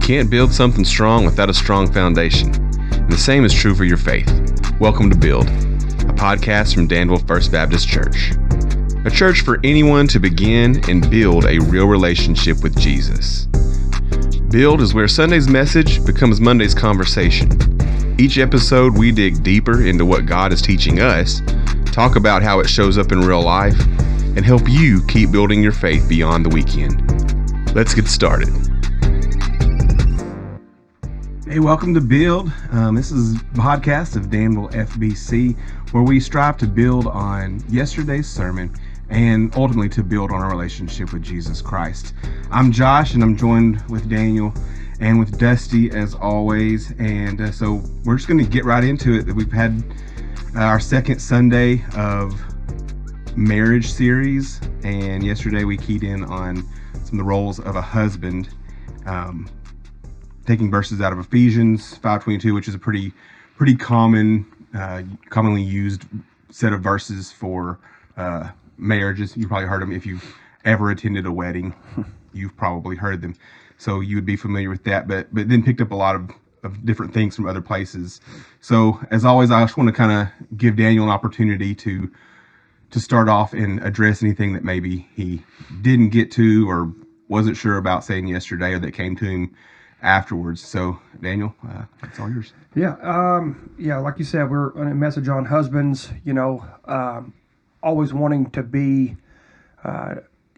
can't build something strong without a strong foundation. And the same is true for your faith. Welcome to Build, a podcast from Danville First Baptist Church. A church for anyone to begin and build a real relationship with Jesus. Build is where Sunday's message becomes Monday's conversation. Each episode, we dig deeper into what God is teaching us, talk about how it shows up in real life, and help you keep building your faith beyond the weekend. Let's get started. Hey, welcome to Build. This is a podcast of Danville FBC, where we strive to build on yesterday's sermon and ultimately to build on our relationship with Jesus Christ. I'm Josh, and I'm joined with Daniel and with Dusty as always. And so we're just going to get right into it. We've had our second Sunday of marriage series, and yesterday we keyed in on some of the roles of a husband, taking verses out of Ephesians 5:22, which is a pretty common, commonly used set of verses for marriages. You probably heard them if you've ever attended a wedding. You've probably heard them, so you would be familiar with that. But then picked up a lot of different things from other places. So as always, I just want to kind of give Daniel an opportunity to start off and address anything that maybe he didn't get to or wasn't sure about saying yesterday, or that came to him afterwards. So Daniel, it's all yours. Yeah, like you said, we're on a message on husbands, always wanting to be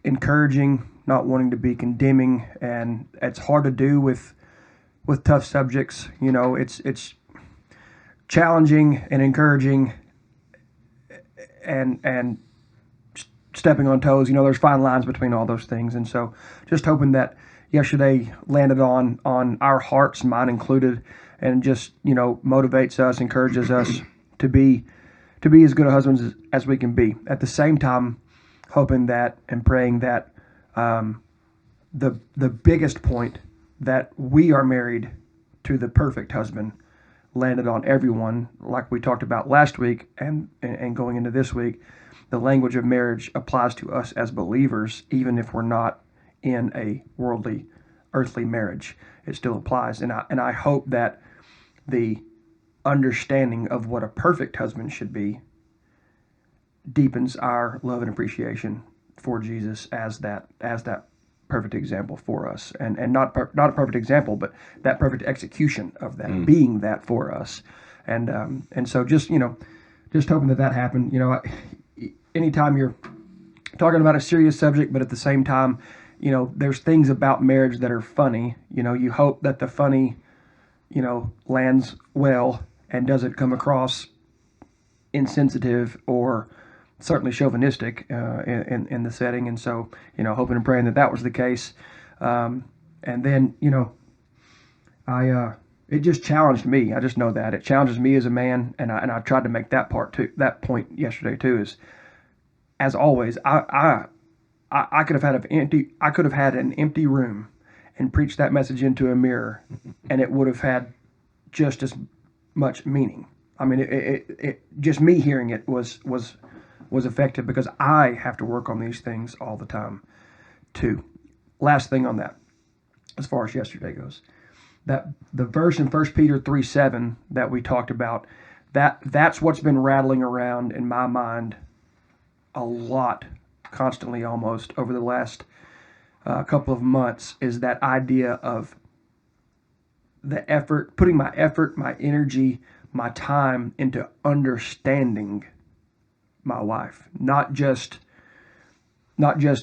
encouraging, not wanting to be condemning, and it's hard to do with tough subjects. It's challenging and encouraging and stepping on toes. There's fine lines between all those things, and so just hoping that yesterday landed on our hearts, mine included, and just motivates us, encourages us to be as good a husbands as we can be. At the same time, hoping that and praying that the biggest point, that we are married to the perfect husband, landed on everyone, like we talked about last week, and going into this week. The language of marriage applies to us as believers, even if we're not in a worldly, earthly marriage. It still applies, and I hope that the understanding of what a perfect husband should be deepens our love and appreciation for Jesus as that perfect example for us, and not a perfect example, but that perfect execution of that, being that for us, and so just hoping that happened. Anytime you're talking about a serious subject, but at the same time, there's things about marriage that are funny. You hope that the funny, lands well and doesn't come across insensitive or certainly chauvinistic in the setting. And so, hoping and praying that was the case. And then, it just challenged me. I just know that it challenges me as a man. And I tried to make that point yesterday too, is, as always, I could have had an empty room and preached that message into a mirror, and it would have had just as much meaning. I mean, it just me hearing it was effective, because I have to work on these things all the time too. Last thing on that, as far as yesterday goes, that the verse in 1 Peter 3:7 that we talked about, that's what's been rattling around in my mind a lot, constantly almost, over the last couple of months, is that idea of the effort, putting my effort, my energy, my time into understanding my wife, not just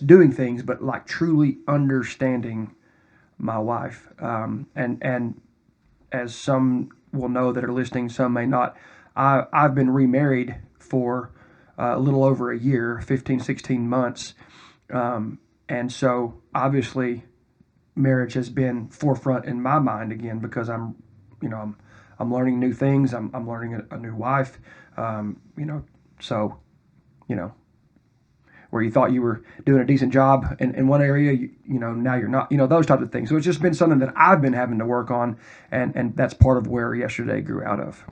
doing things, but like truly understanding my wife. And as some will know that are listening, some may not, I've been remarried for a little over a year, 15, 16 months. And so obviously marriage has been forefront in my mind again, because I'm learning new things. I'm learning a new wife. So, where you thought you were doing a decent job in one area, now you're not, those types of things. So it's just been something that I've been having to work on. And that's part of where yesterday grew out of.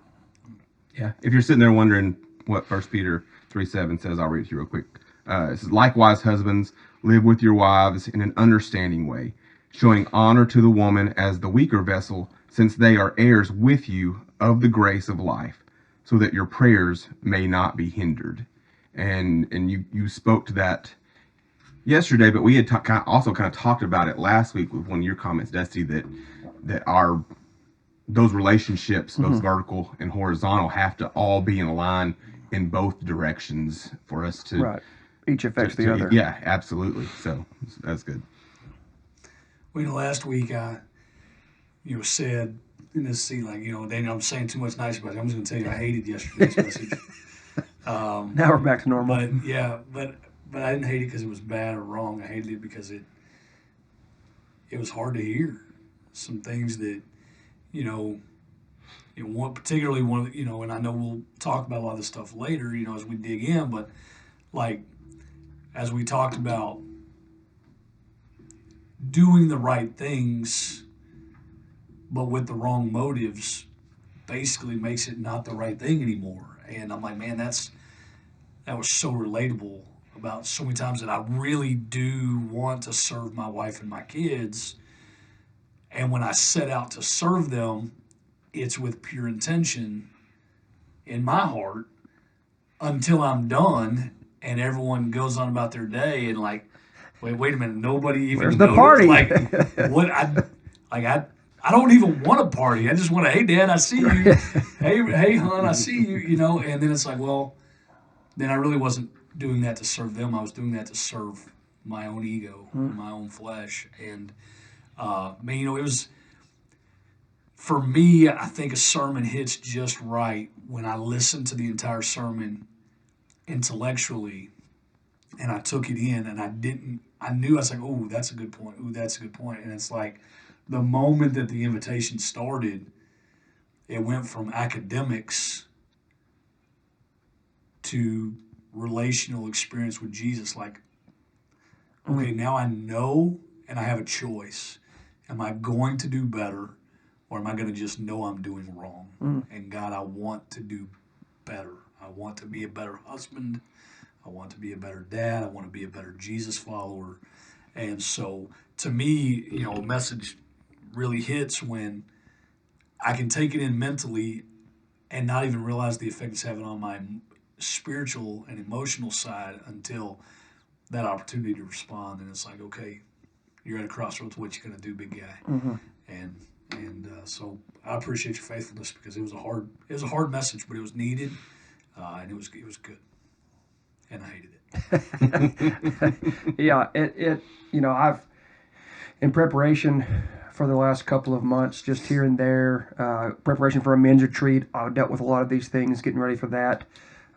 Yeah. If you're sitting there wondering what 1 Peter 3:7 says, I'll read it to you real quick. It says, likewise, husbands, live with your wives in an understanding way, showing honor to the woman as the weaker vessel, since they are heirs with you of the grace of life, so that your prayers may not be hindered. And you spoke to that yesterday, but we had also kind of talked about it last week with one of your comments, Dusty, that our those relationships, both vertical and horizontal, have to all be in line in both directions for us to. Right. Each affects the other. Yeah, absolutely. So that's good. Well, last week I, said in this scene, Daniel, I'm saying too much nice about it. I'm just going to tell you I hated yesterday's message. Now we're back to normal. But I didn't hate it because it was bad or wrong. I hated it because it was hard to hear. Some things that, particularly one, and I know we'll talk about a lot of this stuff later, as we dig in, but as we talked about doing the right things, but with the wrong motives, basically makes it not the right thing anymore. And I'm like, man, that was so relatable about so many times that I really do want to serve my wife and my kids. And when I set out to serve them, it's with pure intention in my heart until I'm done and everyone goes on about their day and wait a minute, nobody even Where's the noticed. party? What I don't even want a party. I just want to, hey Dad, I see you. hey hon, I see you, and then it's then I really wasn't doing that to serve them. I was doing that to serve my own ego, my own flesh. And it was, for me, I think a sermon hits just right when I listen to the entire sermon intellectually and I took it in and I knew I was like, oh, that's a good point. Ooh, that's a good point. And it's like the moment that the invitation started, it went from academics to relational experience with Jesus. Okay, now I know and I have a choice. Am I going to do better or am I going to just know I'm doing wrong? And God, I want to do better. I want to be a better husband. I want to be a better dad. I want to be a better Jesus follower. And so to me, a message really hits when I can take it in mentally and not even realize the effect it's having on my spiritual and emotional side until that opportunity to respond. And it's like, okay, you're at a crossroads. What you going to do, big guy? And so I appreciate your faithfulness because it was a hard message, but it was needed, and it was good, and I hated it. Yeah, I've in preparation for the last couple of months, just here and there, preparation for a men's retreat. I dealt with a lot of these things, getting ready for that,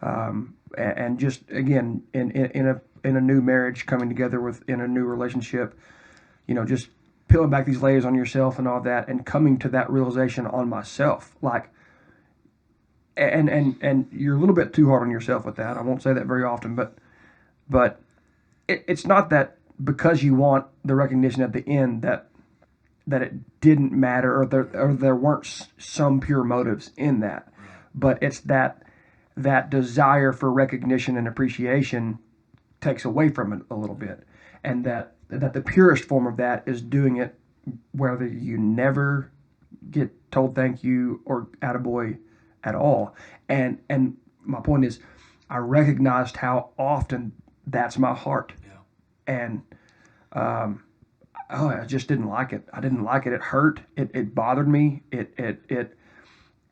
and just again in a new marriage, coming together in a new relationship, just peeling back these layers on yourself and all that, and coming to that realization on myself, and you're a little bit too hard on yourself with that. I won't say that very often, but it's not that because you want the recognition at the end that it didn't matter or there weren't some pure motives in that, but it's that desire for recognition and appreciation takes away from it a little bit, and that the purest form of that is doing it whether you never get told thank you or attaboy at all. And my point is, I recognized how often that's my heart. Yeah. And I just didn't like it. I didn't like it. It hurt. It bothered me. I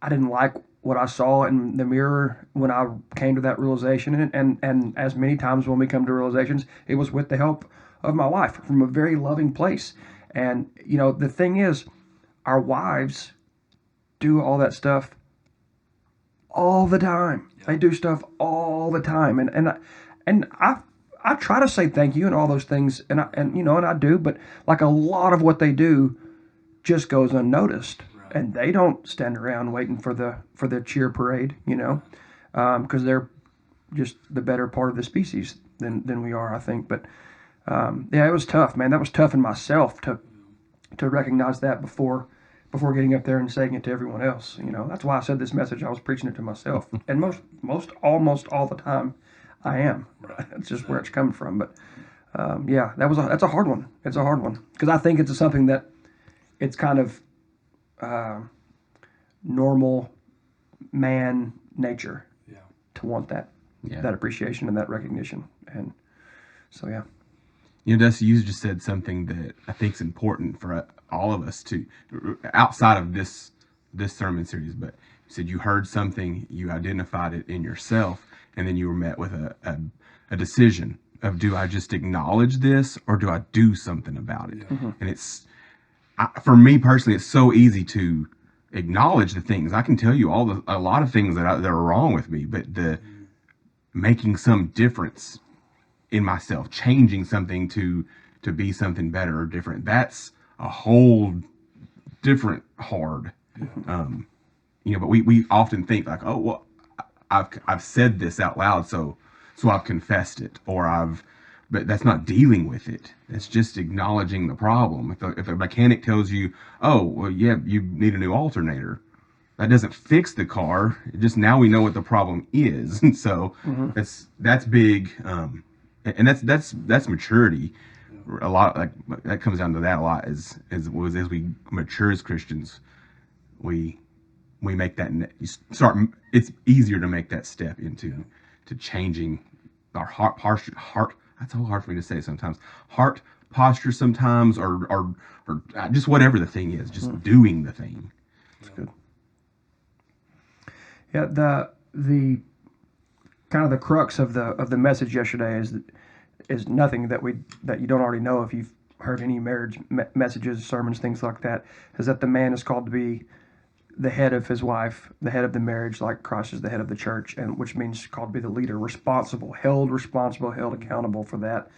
didn't like what I saw in the mirror when I came to that realization. And as many times when we come to realizations, it was with the help of my wife from a very loving place. And, the thing is, our wives do all that stuff all the time. Yeah. They do stuff all the time. And I try to say thank you and all those things, and I do, but a lot of what they do just goes unnoticed. Right. And they don't stand around waiting for the cheer parade, because they're just the better part of the species than we are, I think. But it was tough, man. That was tough in myself to recognize that before getting up there and saying it to everyone else. That's why I said this message. I was preaching it to myself, and almost all the time, I am. Right. That's just where it's coming from. But that's a hard one. It's a hard one because I think it's something that it's kind of normal man nature Yeah. to want that Yeah. that appreciation and that recognition. And so, yeah. Dusty, you just said something that I think is important for all of us to, outside of this sermon series, but you said you heard something, you identified it in yourself, and then you were met with a decision of, do I just acknowledge this or do I do something about it? Yeah. And for me personally, it's so easy to acknowledge the things. I can tell you a lot of things that are wrong with me, but the making some difference in myself, changing something to be something better or different, that's a whole different hard. But we often think like, oh well, I've said this out loud, so I've confessed it, but that's not dealing with it. It's just acknowledging the problem. If a mechanic tells you, oh well, yeah, you need a new alternator, that doesn't fix the car. Just now we know what the problem is, and so that's big. And that's maturity. A lot, like that comes down to that a lot. As we mature as Christians, we make that start. It's easier to make that step into to changing our heart. That's so hard for me to say sometimes. Heart posture sometimes, or just whatever the thing is, just doing the thing. That's good. Yeah, the kind of the crux of the message yesterday is nothing that you don't already know if you've heard any marriage messages, sermons, things like that. Is that the man is called to be the head of his wife, the head of the marriage, like Christ is the head of the church, and which means called to be the leader, held accountable for that.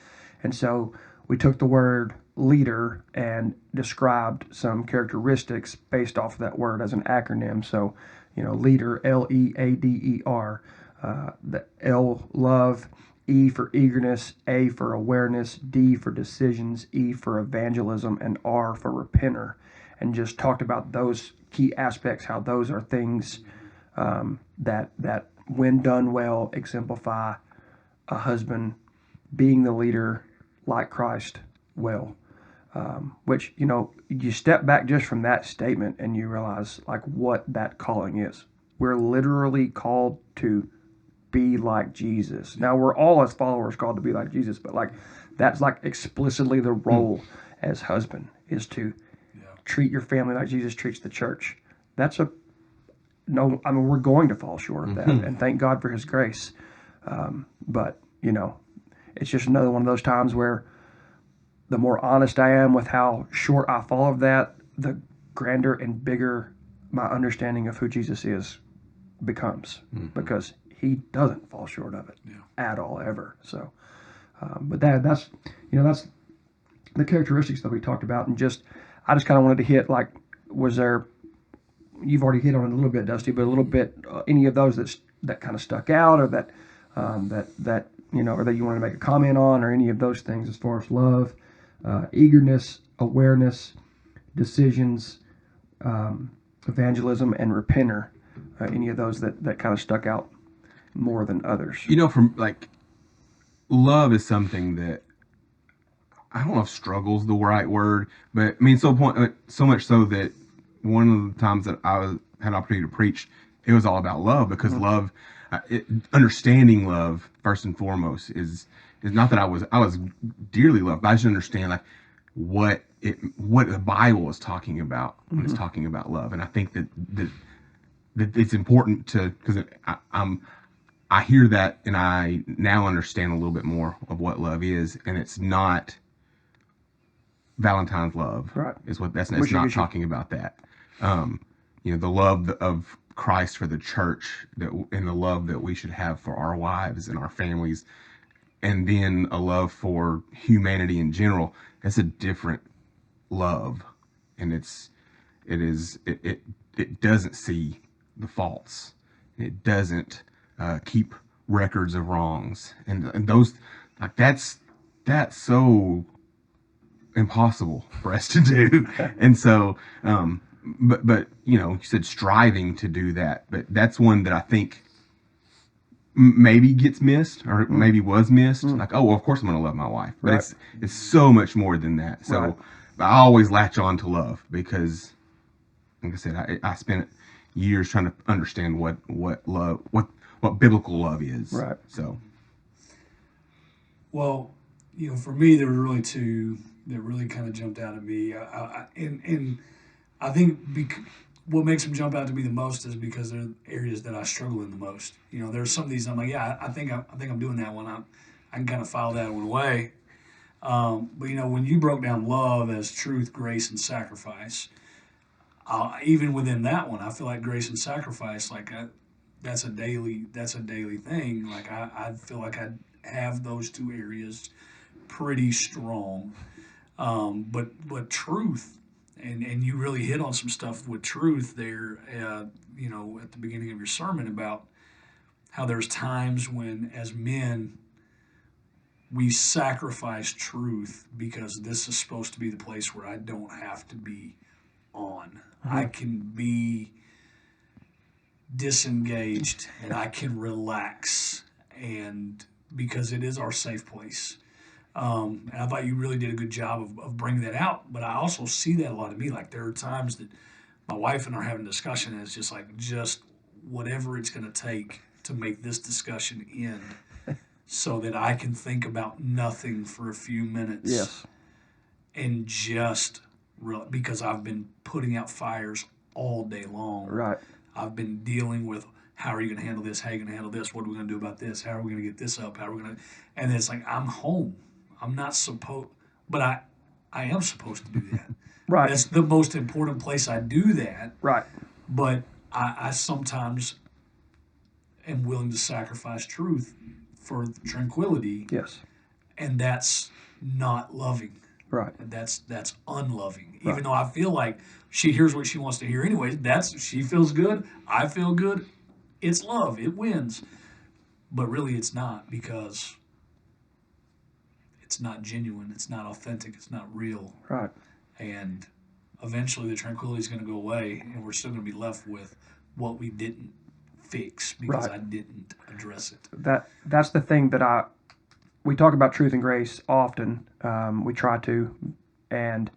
And so we took the word leader and described some characteristics based off of that word as an acronym. So, leader, LEADER, the L, love, E for eagerness, A for awareness, D for decisions, E for evangelism, and R for repenter. And just talked about those key aspects, how those are things that when done well, exemplify a husband being the leader like Christ well. Which, you step back just from that statement and you realize like what that calling is. We're literally called to be like Jesus. Now we're all as followers called to be like Jesus, but like that's like explicitly the role as husband is to treat your family like Jesus treats the church. We're going to fall short of that, and thank God for His grace. But it's just another one of those times where the more honest I am with how short I fall of that, the grander and bigger my understanding of who Jesus is becomes, because He doesn't fall short of it at all, ever. So, but that's the characteristics that we talked about, and I just kind of wanted to hit, like, you've already hit on it a little bit, Dusty, but a little bit, any of those that kind of stuck out, or that or that you wanted to make a comment on, or any of those things as far as love, eagerness, awareness, decisions, evangelism, and repenter, any of those that kind of stuck out more than others. From like, love is something that I don't know if struggle's the right word, but I mean, so much so that one of the times that had an opportunity to preach, it was all about love, because love, understanding love first and foremost is not that I was dearly loved, but I just understand like what the Bible is talking about when it's talking about love, and I think that it's important because I hear that, and I now understand a little bit more of what love is, and it's not Valentine's love, right? It's not talking about that. The love of Christ for the church, and the love that we should have for our wives and our families, and then a love for humanity in general. It's a different love, and it doesn't see the faults. It doesn't keep records of wrongs, and those, like, that's so impossible for us to do. And so but you said striving to do that, but that's one that I think maybe gets missed or maybe was missed. Like, oh, well, of course I'm going to love my wife, but Right. it's so much more than that. So Right. I always latch on to love because, like I said, I spent years trying to understand what love, what biblical love is. Right. So, Well, for me, there were really two that really kind of jumped out at me. And I think what makes them jump out to me the most is because they're areas that I struggle in the most. There's some of these I'm like, yeah, I think I'm doing that one. I can kind of file that one away. But when you broke down love as truth, grace, and sacrifice, even within that one, I feel like grace and sacrifice, like that's a daily thing. Like I feel like I have those two areas pretty strong. But truth, and you really hit on some stuff with truth there. At the beginning of your sermon about how there's times when, as men, we sacrifice truth because this is supposed to be the place where I don't have to be on. I can be disengaged and I can relax, and because it is our safe place. And I thought you really did a good job of bringing that out. But I also see that a lot of me. Like there are times that my wife and I are having a discussion, and it's just like just whatever it's going to take to make this discussion end, so that I can think about nothing for a few minutes. Yes. And just because I've been putting out fires all day long. Right. I've been dealing with how are you going to handle this? How are you going to handle this? What are we going to do about this? How are we going to get this up? How are we going to? And it's like I'm home. I'm not supposed, but I am supposed to do that. Right. That's the most important place I do that. Right. But I sometimes am willing to sacrifice truth for tranquility. Yes. And that's not loving. Right. And that's unloving. Even though I feel like she hears what she wants to hear anyway. She feels good. I feel good. It's love. It wins. But really it's not, because it's not genuine. It's not authentic. It's not real. Right. And eventually the tranquility is going to go away, and we're still going to be left with what we didn't fix because I didn't address it. That's the thing that we talk about truth and grace often. We try to, and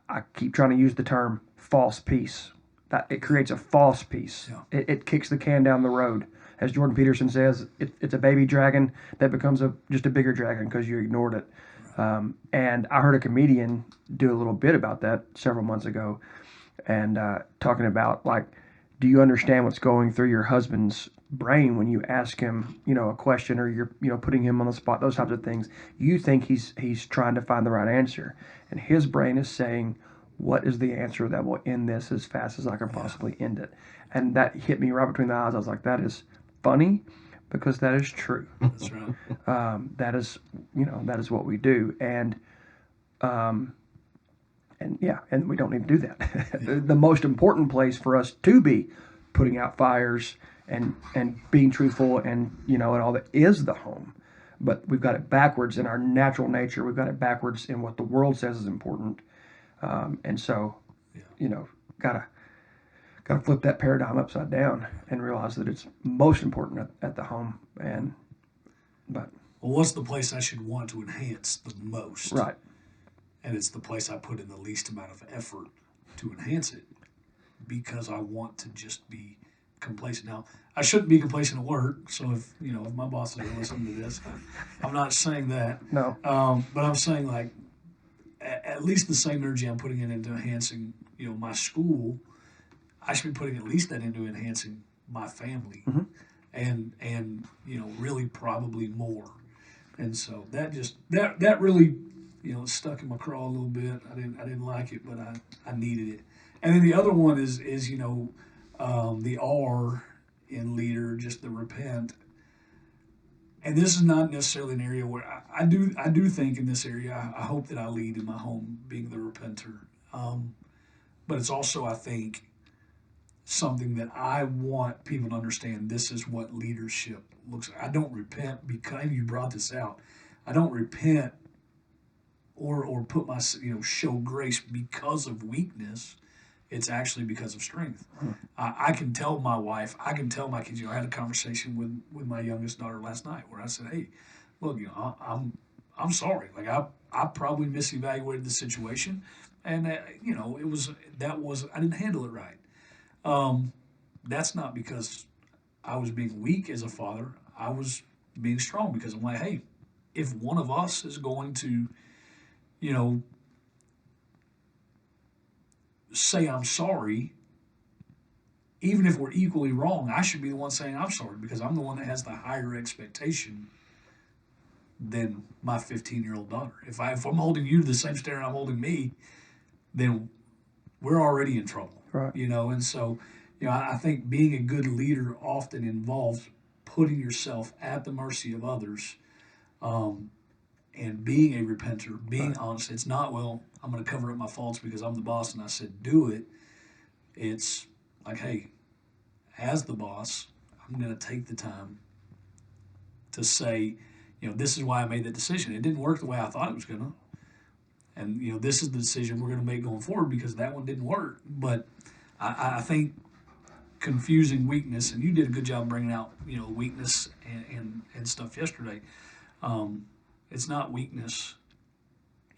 I keep trying to use the term false peace. That it creates a false peace. Yeah. It kicks the can down the road. As Jordan Peterson says, it's a baby dragon that becomes just a bigger dragon because you ignored it. And I heard a comedian do a little bit about that several months ago, and talking about, like, do you understand what's going through your husband's brain when you ask him, a question, or you're putting him on the spot, those types of things. You think he's trying to find the right answer, and his brain is saying, what is the answer that will end this as fast as I can possibly end it? And that hit me right between the eyes. I was like, that is funny, because that is true. That's right. That is what we do, and we don't need to do that. The most important place for us to be putting out fires and being truthful and all that is the home. But we've got it backwards in our natural nature. We've got it backwards in what the world says is important. And so, gotta flip that paradigm upside down and realize that it's most important at the home. Well, what's the place I should want to enhance the most? Right. And it's the place I put in the least amount of effort to enhance it, because I want to just be complacent. Now, I shouldn't be complacent at work. So if my bosses are listening to this, I'm not saying that. No. But I'm saying, like, at least the same energy I'm putting into enhancing, my school, I should be putting at least that into enhancing my family, and really probably more. And so that really, stuck in my craw a little bit. I didn't like it, but I needed it. And then the other one is the R in leader, just the repent. And this is not necessarily an area where I do think in this area, I hope that I lead in my home being the repenter. But it's also, I think, something that I want people to understand. This is what leadership looks like. I don't repent because you brought this out. I don't repent or put my show grace because of weakness. It's actually because of strength. I can tell my wife, I can tell my kids. I had a conversation with my youngest daughter last night where I said, "Hey, look, I'm sorry. Like I probably misevaluated the situation, and I didn't handle it right. That's not because I was being weak as a father. I was being strong because I'm like, hey, if one of us is going to, you know, say I'm sorry, even if we're equally wrong, I should be the one saying I'm sorry because I'm the one that has the higher expectation than my 15-year-old daughter. If I'm holding you to the same standard I'm holding me, then we're already in trouble. Right. And so, I think being a good leader often involves putting yourself at the mercy of others, and being a repenter, being honest. It's not, well, I'm going to cover up my faults because I'm the boss and I said do it. It's like, hey, as the boss, I'm going to take the time to say, this is why I made that decision. It didn't work the way I thought it was going to. And, this is the decision we're going to make going forward because that one didn't work. But I think confusing weakness, and you did a good job bringing out, weakness and stuff yesterday. It's not weakness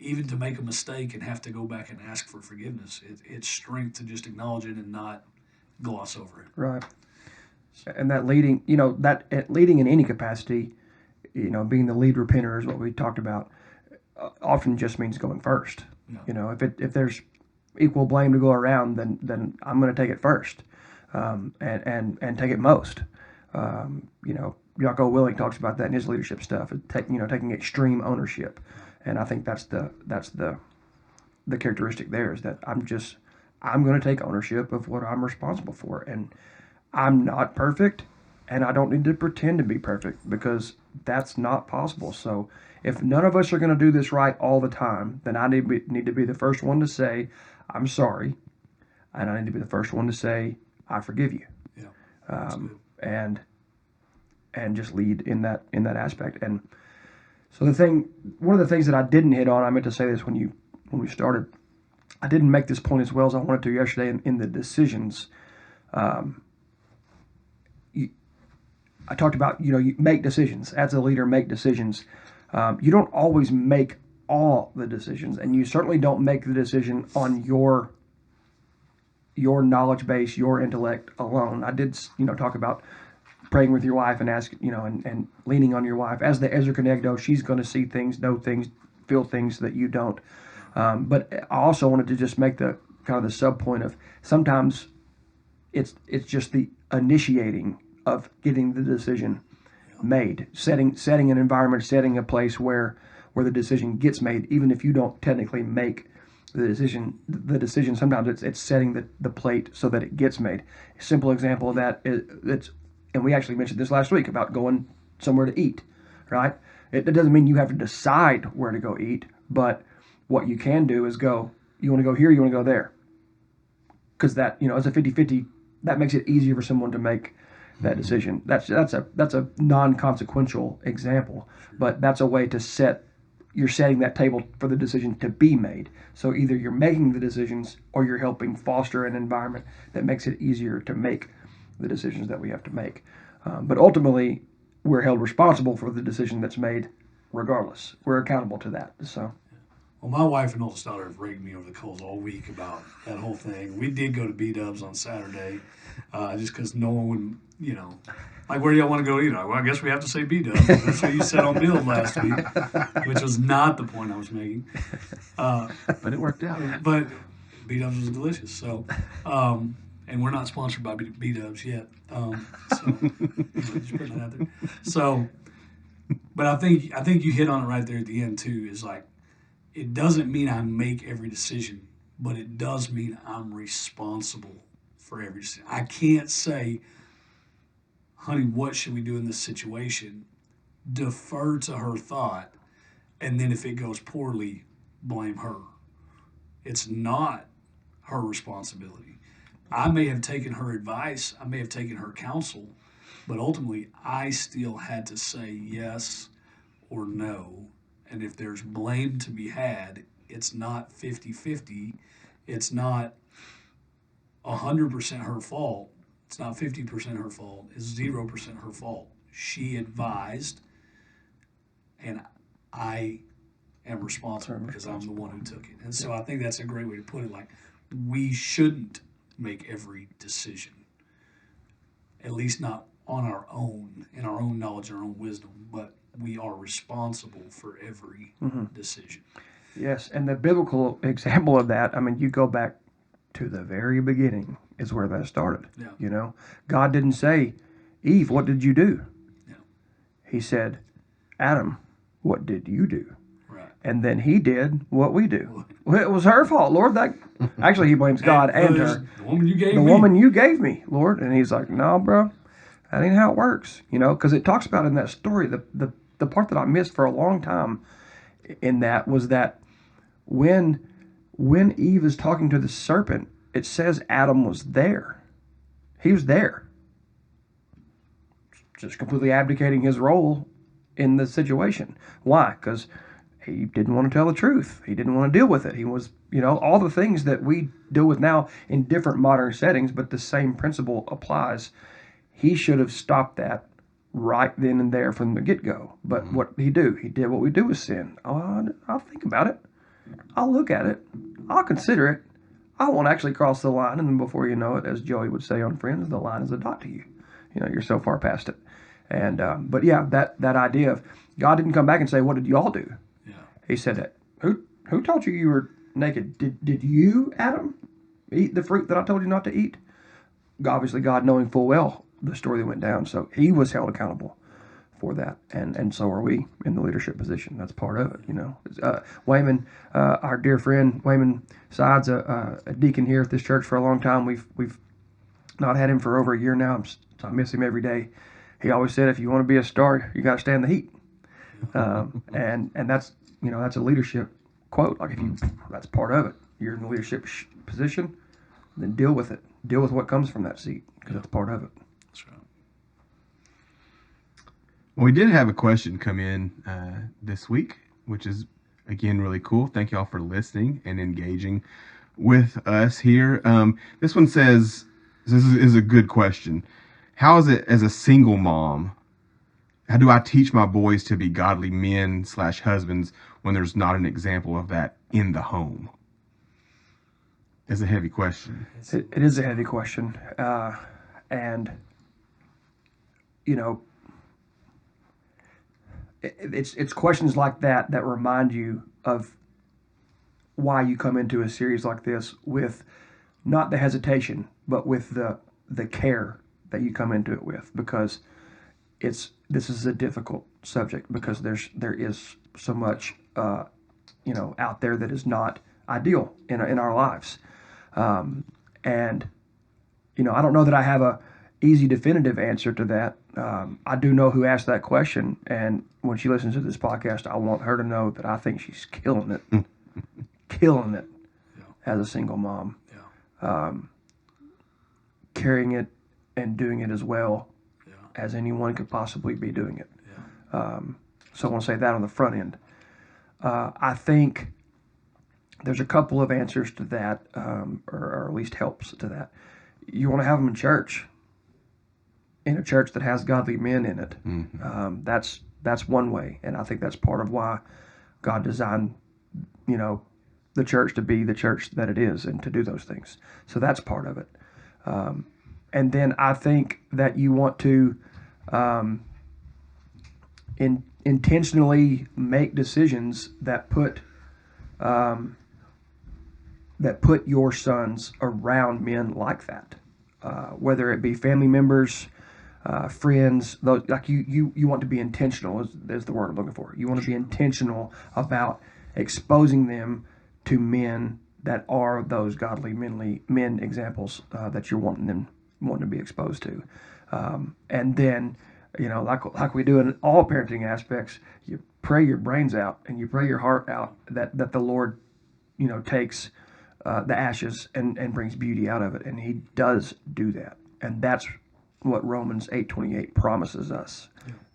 even to make a mistake and have to go back and ask for forgiveness. It's strength to just acknowledge it and not gloss over it. Right. And that leading, leading in any capacity, being the lead repenter is what we talked about, often just means going first. Yeah. If there's equal blame to go around, then I'm going to take it first, and take it most. Jocko Willink talks about that in his leadership stuff. Taking extreme ownership, and I think that's the characteristic there is that I'm going to take ownership of what I'm responsible for, and I'm not perfect, and I don't need to pretend to be perfect because that's not possible. So if none of us are going to do this right all the time, then I need to be the first one to say I'm sorry, and I need to be the first one to say I forgive you. Yeah. And just lead in that aspect. And so one of the things that I didn't hit on, I meant to say this when we started, I didn't make this point as well as I wanted to yesterday in the decisions. I talked about, you make decisions. As a leader, make decisions. You don't always make all the decisions, and you certainly don't make the decision on your knowledge base, your intellect alone. I did, talk about praying with your wife and ask, and leaning on your wife. As the Ezra Conegdo, she's going to see things, know things, feel things that you don't. But I also wanted to just make the kind of the sub point of sometimes it's just the initiating of getting the decision made, setting an environment, setting a place where the decision gets made, even if you don't technically make the decision. The decision sometimes it's setting the plate so that it gets made. A simple example of that is and we actually mentioned this last week about going somewhere to eat, right? It doesn't mean you have to decide where to go eat, but what you can do is go, you want to go here, you want to go there. Because that, it's a 50-50, that makes it easier for someone to make that decision. That's a non-consequential example, but that's a way to you're setting that table for the decision to be made. So either you're making the decisions or you're helping foster an environment that makes it easier to make the decisions that we have to make. But ultimately, we're held responsible for the decision that's made regardless. We're accountable to that. So, well, my wife and oldest daughter have raked me over the coals all week about that whole thing. We did go to B-Dubs on Saturday, just because no one would, like, where do y'all want to go eat? Well, I guess we have to say B-Dubs. That's what you said on Build last week, which was not the point I was making. But it worked out. But B-Dubs was delicious. So, and we're not sponsored by B-Dubs yet. So just putting that out there. So, but I think you hit on it right there at the end too. Is like, it doesn't mean I make every decision, but it does mean I'm responsible for every decision. I can't say, honey, what should we do in this situation? Defer to her thought, and then if it goes poorly, blame her. It's not her responsibility. I may have taken her advice, I may have taken her counsel, but ultimately I still had to say yes or no. And if there's blame to be had, it's not 50-50. It's not, 100% her fault. It's not 50% her fault. It's 0% her fault. She advised, and I am responsible because I'm the one who took it. And so I think that's a great way to put it. Like, we shouldn't make every decision, at least not on our own, in our own knowledge, our own wisdom, but we are responsible for every decision. Yes, and the biblical example of that, I mean, you go back to the very beginning is where that started. Yeah. You know, God didn't say, Eve, what did you do? Yeah. He said, Adam, what did you do? Right. And then he did what we do. Well, it was her fault, Lord. That actually he blames God and her. The woman you gave The me. woman you gave me, Lord. And he's like, no, bro, that ain't how it works. You know, because it talks about in that story, the part that I missed for a long time in that was that when Eve is talking to the serpent, it says Adam was there. He was there. Just completely abdicating his role in the situation. Why? Because he didn't want to tell the truth. He didn't want to deal with it. He was, you know, all the things that we deal with now in different modern settings, but the same principle applies. He should have stopped that right then and there from the get-go. But what did he do? He did what we do with sin. Oh, I'll think about it. I'll look at it. I'll consider it. I won't actually cross the line. And then before you know it, as Joey would say on Friends, the line is a dot to you. You know, you're so far past it. And but yeah, that idea of God didn't come back and say, what did y'all do? Yeah. He said that. Who told you were naked? Did you, Adam, eat the fruit that I told you not to eat? Obviously, God knowing full well the story that went down. So he was held accountable for that. And so are we in the leadership position. That's part of it, you know. Wayman, our dear friend, Wayman Sides, a deacon here at this church for a long time. We've not had him for over a year now. So I miss him every day. He always said, if you want to be a star, you got to stand the heat. And that's, you know, that's a leadership quote. Like that's part of it. You're in the leadership position, then deal with it. Deal with what comes from that seat because that's part of it. That's right. Well, we did have a question come in this week, which is, again, really cool. Thank you all for listening and engaging with us here. This one says, this is a good question. How is it as a single mom? How do I teach my boys to be godly men / husbands when there's not an example of that in the home? It's a heavy question. It is a heavy question. And, you know, it's questions like that remind you of why you come into a series like this with not the hesitation, but with the care that you come into it with, because this is a difficult subject because there is so much you know, out there that is not ideal in our lives, and you know, I don't know that I have a easy definitive answer to that. I do know who asked that question, and when she listens to this podcast, I want her to know that I think she's killing it, killing it as a single mom, carrying it and doing it as well as anyone could possibly be doing it. So I want to say that on the front end. I think there's a couple of answers to that, or at least helps to that. You want to have them in church, in a church that has godly men in it. That's one way, and I think that's part of why God designed, you know, the church to be the church that it is and to do those things. So that's part of it. And then I think that you want to intentionally make decisions that put your sons around men like that, whether it be family members, friends. Those, like you want to be intentional is the word I'm looking for. You want to be intentional about exposing them to men that are those godly men examples that you're wanting to be exposed to, and then, you know, like we do in all parenting aspects, you pray your brains out and you pray your heart out that the Lord, you know, takes the ashes and brings beauty out of it, and He does do that, and that's what Romans 8:28 promises us,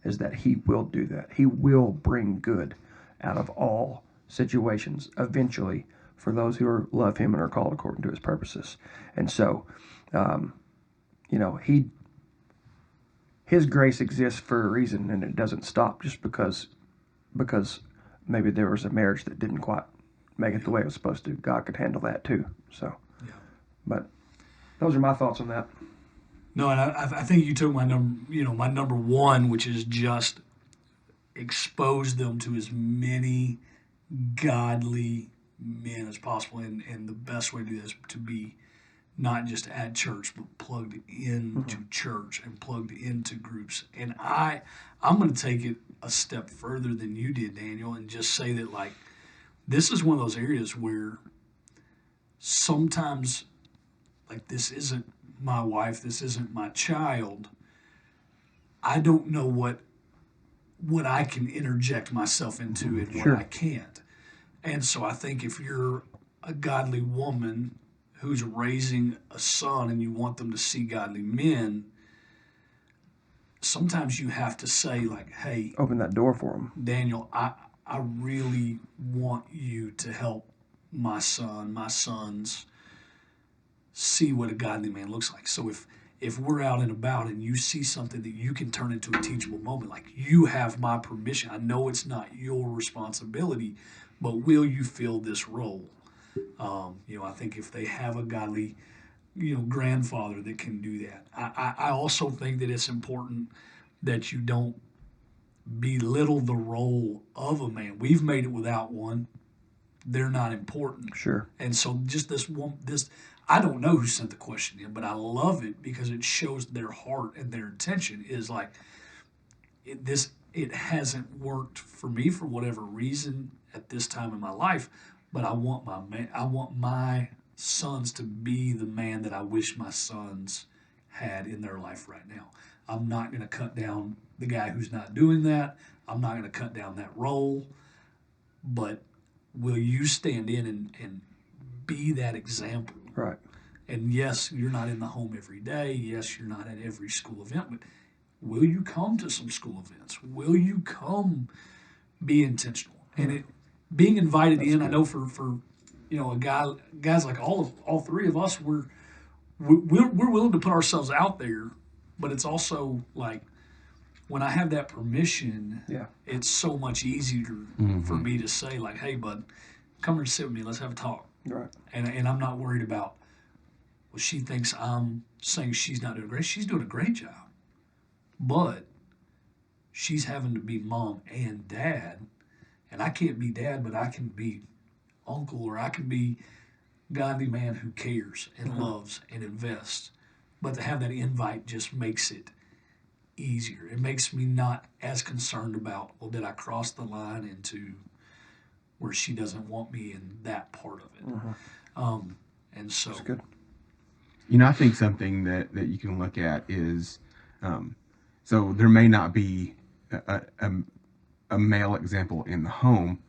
is that He will do that. He will bring good out of all situations eventually for those who love him and are called according to his purposes. And so, his grace exists for a reason, and it doesn't stop just because maybe there was a marriage that didn't quite make it the way it was supposed to. God could handle that too. So, but those are my thoughts on that. No, and I think you took my number one, which is just expose them to as many godly men as possible, and the best way to do this is to be not just at church, but plugged into church and plugged into groups. And I'm going to take it a step further than you did, Daniel, and just say that, like, this is one of those areas where sometimes, like, this isn't my wife, this isn't my child. I don't know what I can interject myself into and what I can't. And so I think if you're a godly woman who's raising a son and you want them to see godly men, sometimes you have to say, like, hey, open that door for them. Daniel, I really want you to help my sons see what a godly man looks like. So if we're out and about and you see something that you can turn into a teachable moment, like, you have my permission. I know it's not your responsibility, but will you fill this role? I think if they have a godly, grandfather that can do that. I also think that it's important that you don't belittle the role of a man. We've made it without one. They're not important. Sure. And so just this, I don't know who sent the question in, but I love it because it shows their heart and their intention is like, it hasn't worked for me for whatever reason at this time in my life, but I want my sons to be the man that I wish my sons had in their life right now. I'm not going to cut down the guy who's not doing that. I'm not going to cut down that role, but will you stand in and be that example? Right. And yes, you're not in the home every day. Yes, you're not at every school event, but will you come to some school events? Will you come be intentional? And being invited in, I know for guys like all three of us, we're willing to put ourselves out there, but it's also like when I have that permission, it's so much easier for me to say, like, hey, bud, come here and sit with me. Let's have a talk. Right. And I'm not worried about, well, she thinks I'm saying she's not doing great. She's doing a great job. But she's having to be mom and dad. And I can't be dad, but I can be uncle, or I can be godly man who cares and loves and invests. But to have that invite just makes it easier. It makes me not as concerned about, well, did I cross the line into where she doesn't want me in that part of it? And so, that's good. I think something that you can look at is, so there may not be a male example in the home.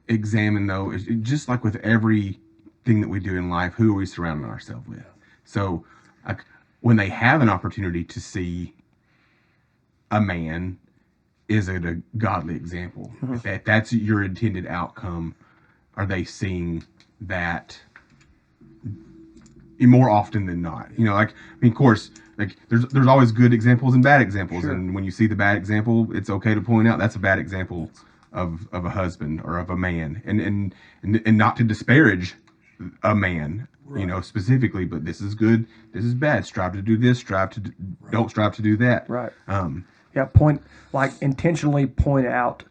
Examine, though, just like with everything that we do in life, who are we surrounding ourselves with? So, like, when they have an opportunity to see a man, is it a godly example? If that's your intended outcome, are they seeing that more often than not? Of course, like, there's always good examples and bad examples. Sure. And when you see the bad example, it's okay to point out that's a bad example of a husband or of a man, and not to disparage a man, right, specifically, but this is good, this is bad. Strive to do this. Don't strive to do that. Right. Intentionally point out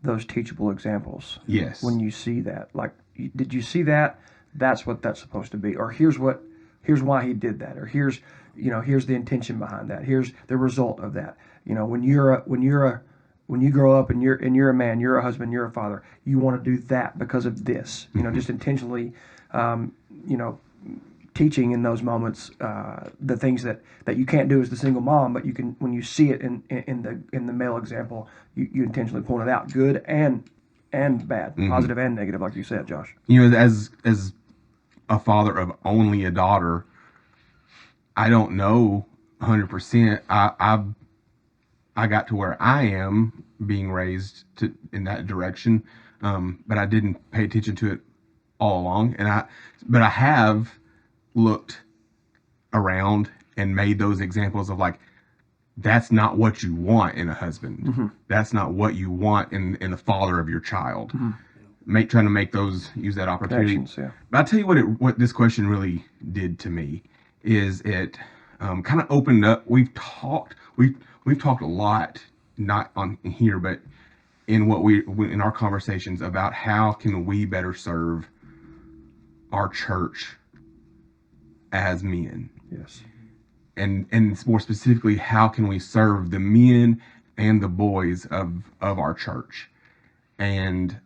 those teachable examples. Yes. When you see that, like, did you see that? That's what that's supposed to be. Or here's why he did that. Or here's the intention behind that. Here's the result of that. When you grow up and you're a man, you're a husband, you're a father, you want to do that because of this. Just intentionally, teaching in those moments the things that you can't do as the single mom, but you can, when you see it in the male example, you intentionally point it out, good and bad, positive and negative, like you said, Josh. As a father of only a daughter, I don't know 100%. I got to where I am being raised in that direction, but I didn't pay attention to it all along, but I have looked around and made those examples of like, that's not what you want in a husband. That's not what you want in the father of your child. Trying to make those, use that opportunity. Yeah. But I'll tell you what this question really did to me is it kind of opened up. We've talked a lot, not on here, but in our conversations about how can we better serve our church as men. Yes. And more specifically, how can we serve the men and the boys of our church? And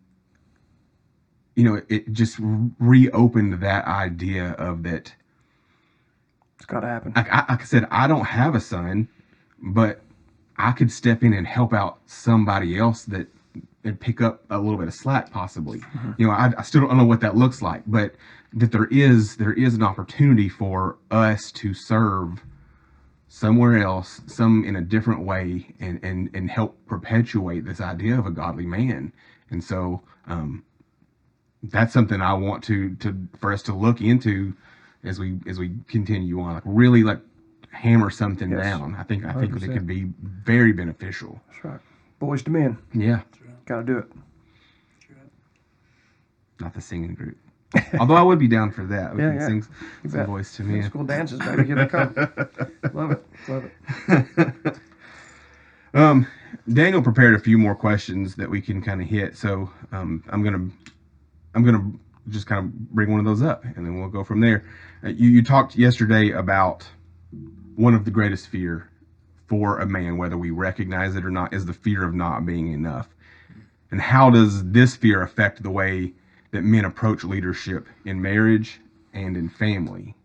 it just reopened that idea of that. It's got to happen. Like I said, I don't have a son, but I could step in and help out somebody else and pick up a little bit of slack, possibly. I still don't know what that looks like, but that there is an opportunity for us to serve somewhere else, some in a different way, and help perpetuate this idea of a godly man. And so that's something I want to for us to look into as we continue on, like really like hammer something down. I think that could be very beneficial. That's right. Boys to men. Yeah. Got to do it. Not the singing group. Although I would be down for that. We can Yeah. sing some Boys to Men. School dances, baby. Here they come. Love it. Daniel prepared a few more questions that we can kind of hit. So I'm gonna just kind of bring one of those up, and then we'll go from there. You talked yesterday about one of the greatest fear for a man, whether we recognize it or not, is the fear of not being enough. And how does this fear affect the way that men approach leadership in marriage and in family?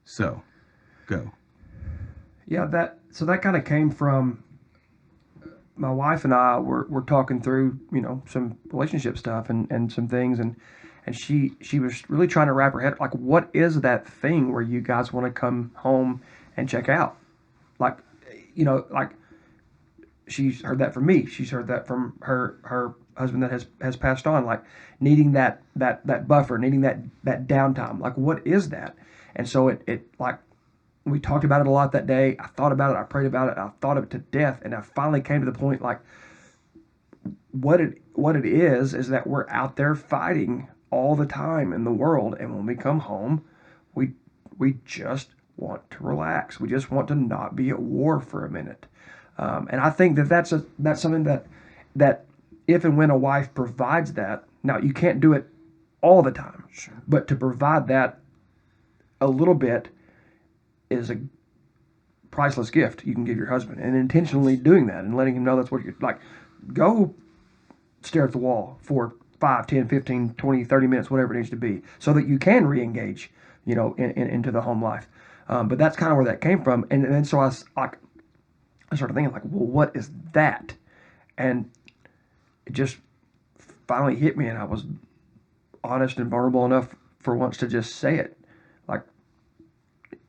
So, go. Yeah, that kind of came from my wife and I were talking through, some relationship stuff and some things, and she was really trying to wrap her head, like, what is that thing where you guys want to come home and check out? Like, like she's heard that from me. She's heard that from her husband that has passed on, like needing that buffer, needing that downtime. Like, what is that? And so it like, we talked about it a lot that day. I thought about it. I prayed about it. I thought of it to death. And I finally came to the point, like, what it is that we're out there fighting all the time in the world. And when we come home, we just want to relax. We just want to not be at war for a minute. And I think that's something that if and when a wife provides that, now you can't do it all the time, Sure. but to provide that a little bit is a priceless gift you can give your husband, and intentionally doing that and letting him know that's what you're like. Go stare at the wall for 5, 10, 15, 20, 30 minutes, whatever it needs to be, so that you can re-engage, into the home life. But that's kind of where that came from. And then so I started thinking, like, well, what is that? And it just finally hit me, and I was honest and vulnerable enough for once to just say it. Like,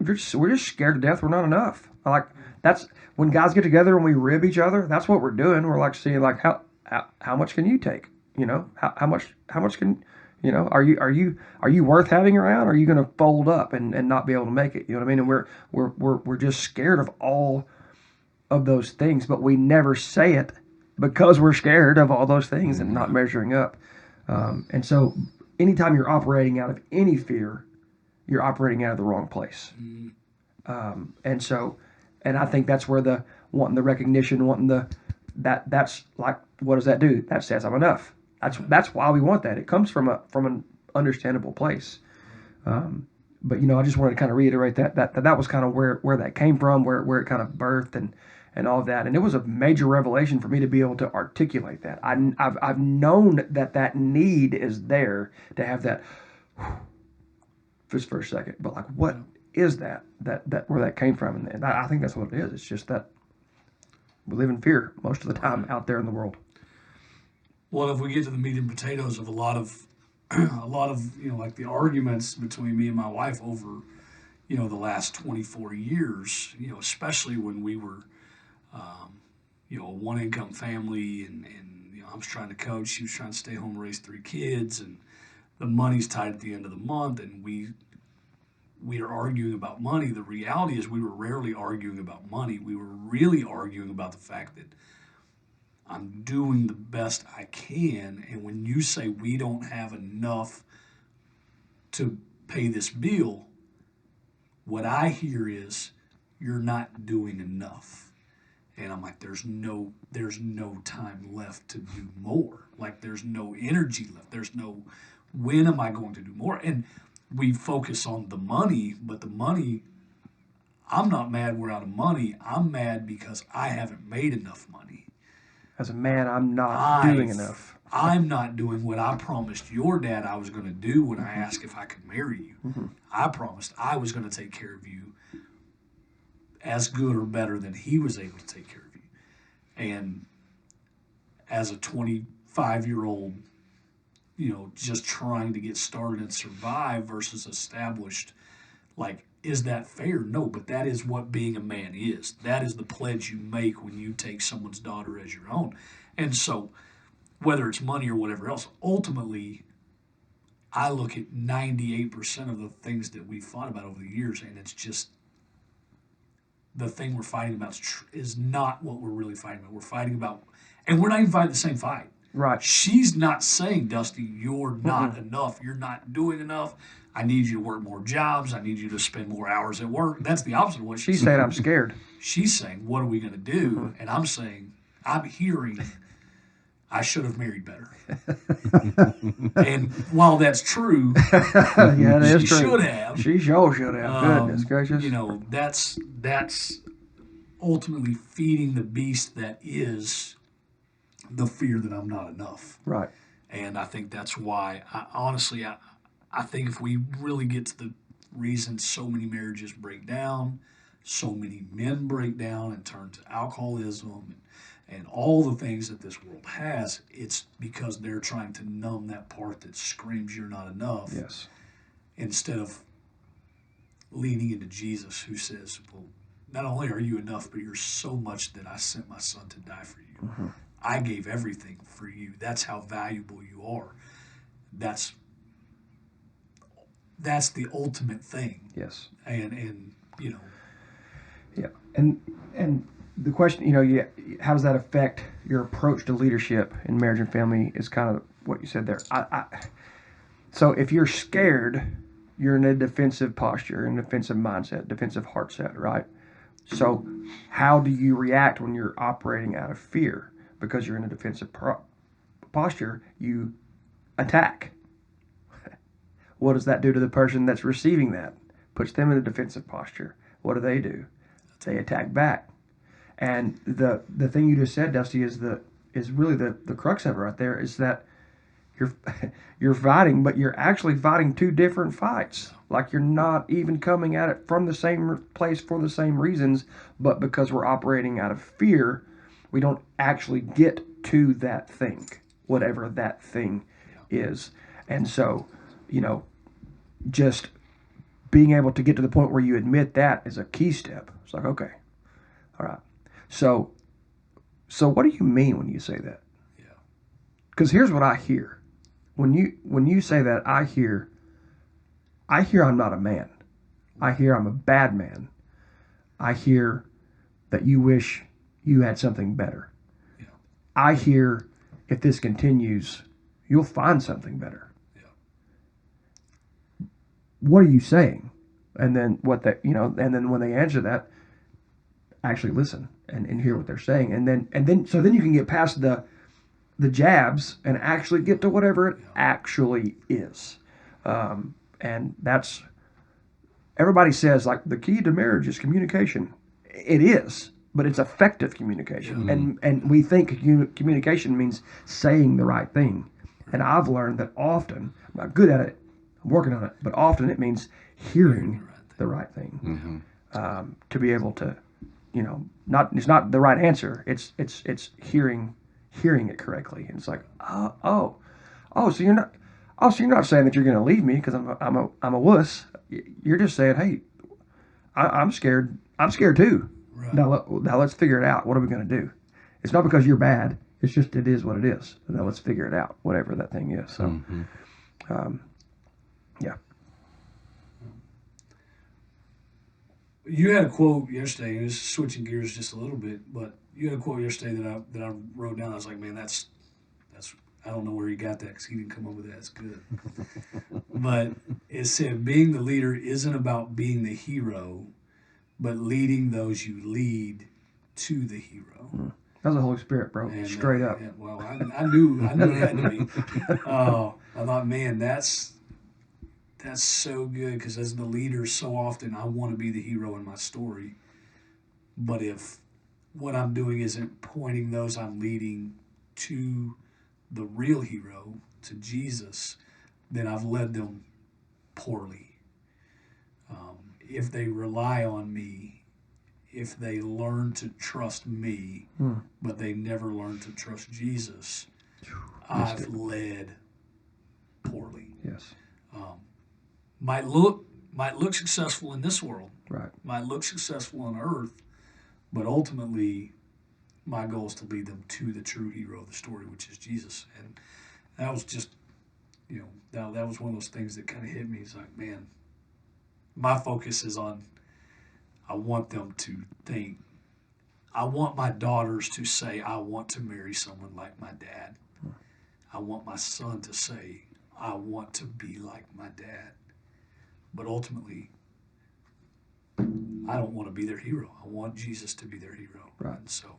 we're just scared to death we're not enough. Like, that's when guys get together and we rib each other, that's what we're doing. We're like seeing, like, how much can you take? How much can, are you worth having around? Or are you going to fold up and not be able to make it? You know what I mean? And we're just scared of all of those things, but we never say it because we're scared of all those things and not measuring up. And so anytime you're operating out of any fear, you're operating out of the wrong place. And I think that's where wanting the recognition, that's like, what does that do? That says I'm enough. That's why we want that. It comes from an understandable place. But I just wanted to kind of reiterate that was kind of where that came from, where it kind of birthed and all of that. And it was a major revelation for me to be able to articulate that. I've known that need is there to have that just for a second, but like, what is that where that came from? And I think that's what it is. It's just that we live in fear most of the time out there in the world. Well, if we get to the meat and potatoes of a lot of like the arguments between me and my wife over, the last 24 years, especially when we were, a one income family and I was trying to coach. She was trying to stay home and raise 3 kids, and the money's tight at the end of the month, and we are arguing about money. The reality is we were rarely arguing about money. We were really arguing about the fact that I'm doing the best I can, and when you say we don't have enough to pay this bill, what I hear is you're not doing enough. And I'm like, there's no time left to do more. Like, there's no energy left. There's no, when am I going to do more? And we focus on the money, but the money, I'm not mad we're out of money. I'm mad because I haven't made enough money. As a man, I'm not doing enough. I'm not doing what I promised your dad I was going to do when I asked if I could marry you. Mm-hmm. I promised I was going to take care of you as good or better than he was able to take care of you. And as a 25-year-old, just trying to get started and survive versus established, like, is that fair? No, but that is what being a man is. That is the pledge you make when you take someone's daughter as your own. And so, whether it's money or whatever else, ultimately, I look at 98% of the things that we've fought about over the years, and it's just the thing we're fighting about is not what we're really fighting about. We're fighting about, and we're not even fighting the same fight. Right. She's not saying, Dusty, you're not enough. You're not doing enough. I need you to work more jobs. I need you to spend more hours at work. That's the opposite of what She's saying. I'm scared. She's saying, what are we going to do? And I'm saying, I'm hearing, I should have married better. And while that's true, yeah, it is true. Should have. She sure should have. Goodness gracious. That's ultimately feeding the beast that is the fear that I'm not enough. Right. And I think that's why, I think if we really get to the reason so many marriages break down, so many men break down and turn to alcoholism and all the things that this world has, it's because they're trying to numb that part that screams you're not enough. Yes. Instead of leaning into Jesus, who says, well, not only are you enough, but you're so much that I sent my son to die for you. Mm-hmm. I gave everything for you. That's how valuable you are. That's the ultimate thing. Yes. And Yeah. And the question, how does that affect your approach to leadership in marriage and family is kind of what you said there. So if you're scared, you're in a defensive posture, in a defensive mindset, defensive heart set, right? So how do you react when you're operating out of fear? Because you're in a defensive posture, you attack. What does that do to the person that's receiving that? Puts them in a defensive posture. What do? They attack back. And the thing you just said, Dusty, is really the crux of it right there, is that you're fighting, but you're actually fighting two different fights. Like, you're not even coming at it from the same place for the same reasons, but because we're operating out of fear, we don't actually get to that thing, whatever that thing is. And so, just being able to get to the point where you admit that is a key step. It's like, okay, all right. So what do you mean when you say that? Yeah. Because here's what I hear. When you say that, I hear I'm not a man. I hear I'm a bad man. I hear that you wish you had something better. Yeah. I hear, if this continues, you'll find something better. Yeah. What are you saying? And then and then when they answer that, actually listen and hear what they're saying. And then so then you can get past the jabs and actually get to whatever it actually is. And that's, everybody says, like, the key to marriage is communication. It is, but it's effective communication. Yeah. And we think communication means saying the right thing. And I've learned that often, I'm not good at it, I'm working on it, but often it means hearing the right thing. Mm-hmm. To be able to, it's not the right answer. It's hearing it correctly. And it's like, so you're not saying that you're going to leave me because I'm a wuss. You're just saying, hey, I'm scared. I'm scared too. Right. Now let's figure it out. What are we going to do? It's not because you're bad. It's just, it is what it is. Now let's figure it out, whatever that thing is. So, yeah. You had a quote yesterday, and it's switching gears just a little bit, but you had a quote yesterday that I wrote down. I was like, man, that's I don't know where he got that because he didn't come up with that. It's good. But it said, being the leader isn't about being the hero, but leading those you lead to the hero. That's the Holy Spirit, bro. And, Straight up. and, well, I knew it had to be. I thought, man, that's so good, because as the leader, so often I want to be the hero in my story. But if what I'm doing isn't pointing those I'm leading to the real hero, to Jesus, then I've led them poorly. If they rely on me, if they learn to trust me, but they never learn to trust Jesus, I've led poorly. Yes. Might look successful in this world, Right. might look successful on earth, but ultimately my goal is to lead them to the true hero of the story, which is Jesus. And that was just, that was one of those things that kind of hit me. It's like, man, my focus is on, I want them to think, I want my daughters to say, I want to marry someone like my dad. I want my son to say, I want to be like my dad. But ultimately, I don't want to be their hero. I want Jesus to be their hero. Right. And so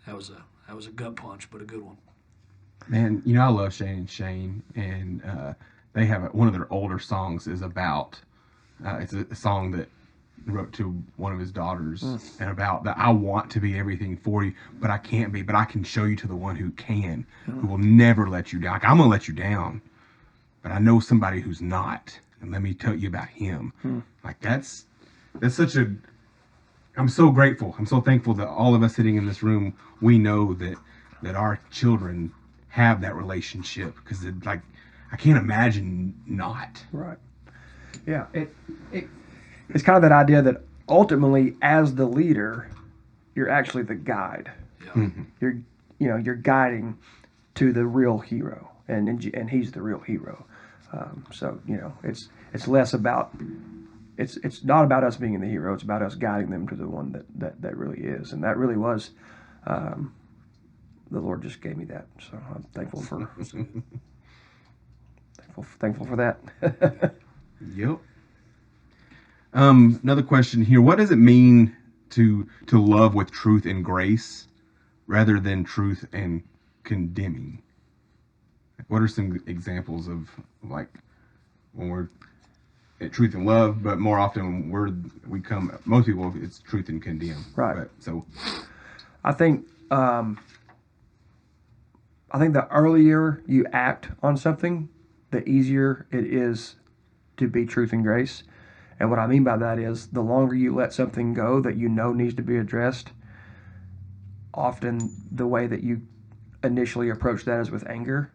that was a gut punch, but a good one. Man, I love Shane, and they have one of their older songs is about, it's a song that he wrote to one of his daughters, and about that I want to be everything for you, but I can't be, but I can show you to the one who can, who will never let you down. Like, I'm going to let you down, but I know somebody who's not, and let me tell you about him. Like, that's such a, I'm so grateful. I'm so thankful that all of us sitting in this room, we know that our children have that relationship, because like, I can't imagine not. Right. Yeah. It's kind of that idea that ultimately, as the leader, you're actually the guide. Yeah. You're guiding to the real hero, and he's the real hero. So it's less about, it's not about us being the hero. It's about us guiding them to the one that really is, and that really was. The Lord just gave me that, so I'm thankful for thankful for that. Yep. Another question here: what does it mean to love with truth and grace, rather than truth and condemning? What are some examples of, like, when we're at truth and love, but more often most people, it's truth and condemn. Right. But, so I think the earlier you act on something, the easier it is to be truth and grace. And what I mean by that is, the longer you let something go that needs to be addressed, often the way that you initially approach that is with anger.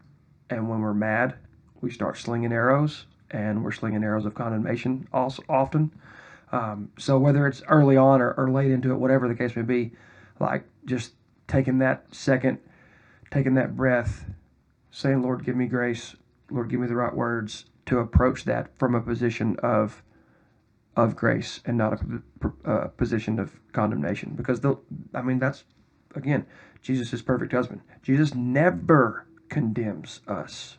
And when we're mad, we start slinging arrows, and we're slinging arrows of condemnation also often. So whether it's early on or late into it, whatever the case may be, like just taking that second, taking that breath, saying, Lord, give me grace, Lord, give me the right words to approach that from a position of grace, and not a position of condemnation. Because that's, again, Jesus is perfect husband. Jesus never condemns us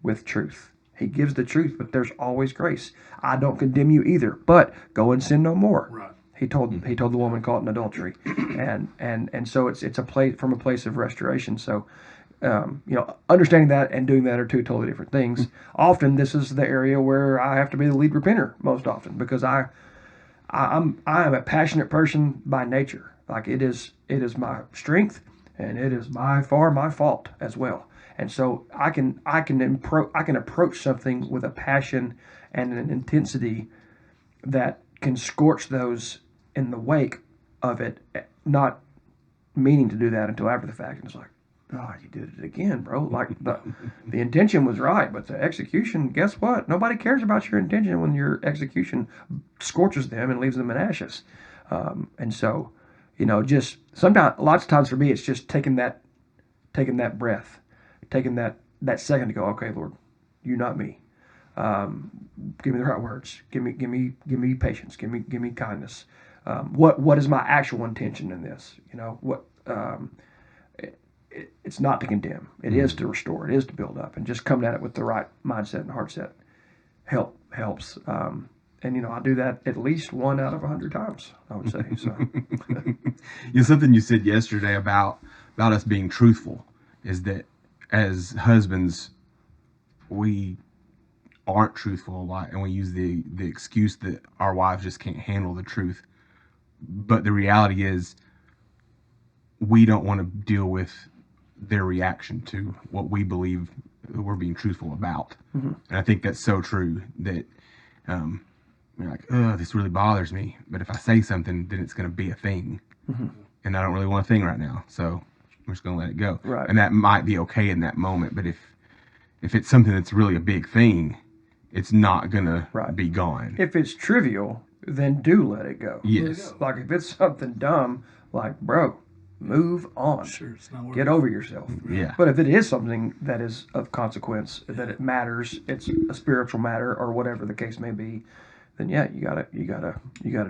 with truth. He gives the truth, but there's always grace. I don't condemn you either, but go and sin no more. Right. He told the woman caught in adultery, and so it's a place, from a place of restoration. So, understanding that and doing that are two totally different things. Often this is the area where I have to be the lead repenter, most often, because I am a passionate person by nature. Like, it is my strength, and it is by far my fault as well. And so I can approach something with a passion and an intensity that can scorch those in the wake of it, not meaning to do that until after the fact. And it's like, oh, you did it again, bro. Like, the intention was right, but the execution, guess what? Nobody cares about your intention when your execution scorches them and leaves them in ashes. And so, just sometimes, lots of times for me, it's just taking that taking that breath, taking that second to go, okay, Lord, you, not me. Give me the right words. Give me patience. Give me kindness. What is my actual intention in this? It's not to condemn. It is to restore. It is to build up, and just coming at it with the right mindset and heart set helps. And I do that at least 1 out of 100 times, I would say. So, Something you said yesterday about us being truthful is that as husbands, we aren't truthful a lot, and we use the excuse that our wives just can't handle the truth. But the reality is, we don't want to deal with their reaction to what we believe we're being truthful about. And I think that's so true that you're like, oh, this really bothers me. But if I say something, then it's going to be a thing. And I don't really want a thing right now. So I'm just going to let it go. Right. And that might be okay in that moment. But if it's something that's really a big thing, it's not going to be gone. If it's trivial, then do let it go. Yes. Like if it's something dumb, like, bro, move on. Sure, it's not worth Get over yourself. Yeah. But if it is something that is of consequence, that it matters, it's a spiritual matter or whatever the case may be, then yeah, you gotta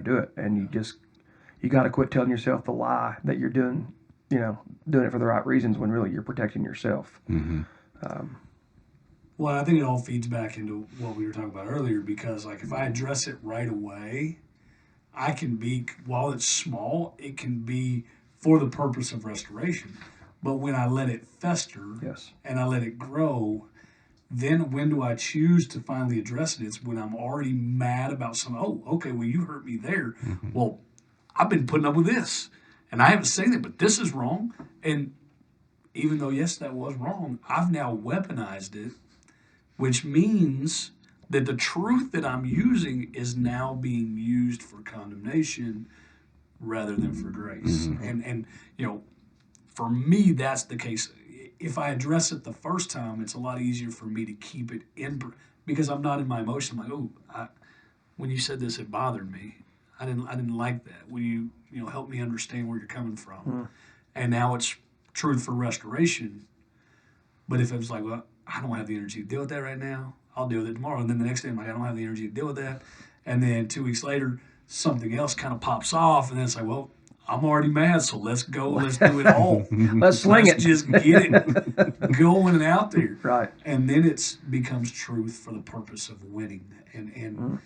do it. And you gotta quit telling yourself the lie that you're doing it for the right reasons when really you're protecting yourself. Well, I think it all feeds back into what we were talking about earlier, because like if I address it right away, I can be, while it's small, it can be for the purpose of restoration. But when I let it fester and I let it grow, then when do I choose to finally address it? It's when I'm already mad about something. Oh, okay, well, you hurt me there. Well, I've been putting up with this, and I haven't said that, but this is wrong. And even though, yes, that was wrong, I've now weaponized it, which means that the truth that I'm using is now being used for condemnation rather than for grace. And for me, that's the case. If I address it the first time, it's a lot easier for me to keep it in, because I'm not in my emotion. I'm like, oh, when you said this, it bothered me. I didn't like that. Will you help me understand where you're coming from? And now it's truth for restoration. But if it was like, well, I don't have the energy to deal with that right now, I'll deal with it tomorrow. And then the next day I'm like, I don't have the energy to deal with that. And then 2 weeks later, something else kind of pops off, and then it's like, well, I'm already mad, so let's go. Let's do it all. Let's sling it. Just get it going and out there. Right. And then it becomes truth for the purpose of winning. And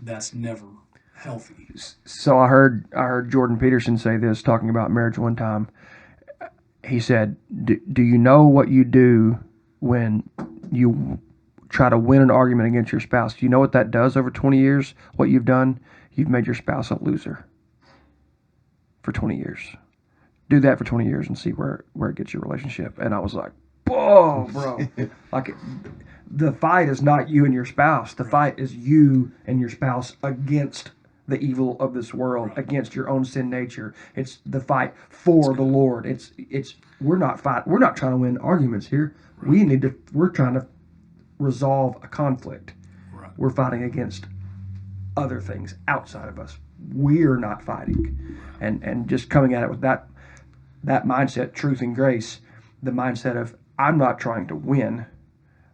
that's never healthy. So I heard Jordan Peterson say this, talking about marriage one time. He said, do you know what you do when you try to win an argument against your spouse? Do you know what that does over 20 years? What you've done? You've made your spouse a loser for 20 years. Do that for 20 years and see where it gets your relationship. And I was like, whoa, bro. Like, the fight is not you and your spouse. The fight is you and your spouse against the evil of this world, against your own sin nature. It's the fight for the Lord. We're not trying to win arguments here. We're trying to resolve a conflict. Right. We're fighting against other things outside of us. We're not fighting. And just coming at it with that mindset, truth and grace, the mindset of, I'm not trying to win.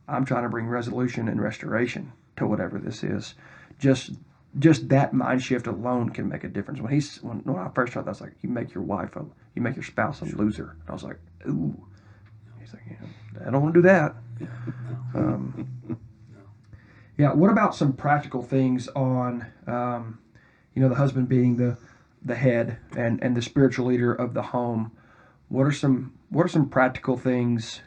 I'm trying to bring resolution and restoration to whatever this is. Just that mind shift alone can make a difference. When I first heard that, I was like, you make your spouse a loser. I was like, ooh. He's like, yeah, I don't want to do that. Yeah. What about some practical things on, the husband being the head and the spiritual leader of the home? What are some practical things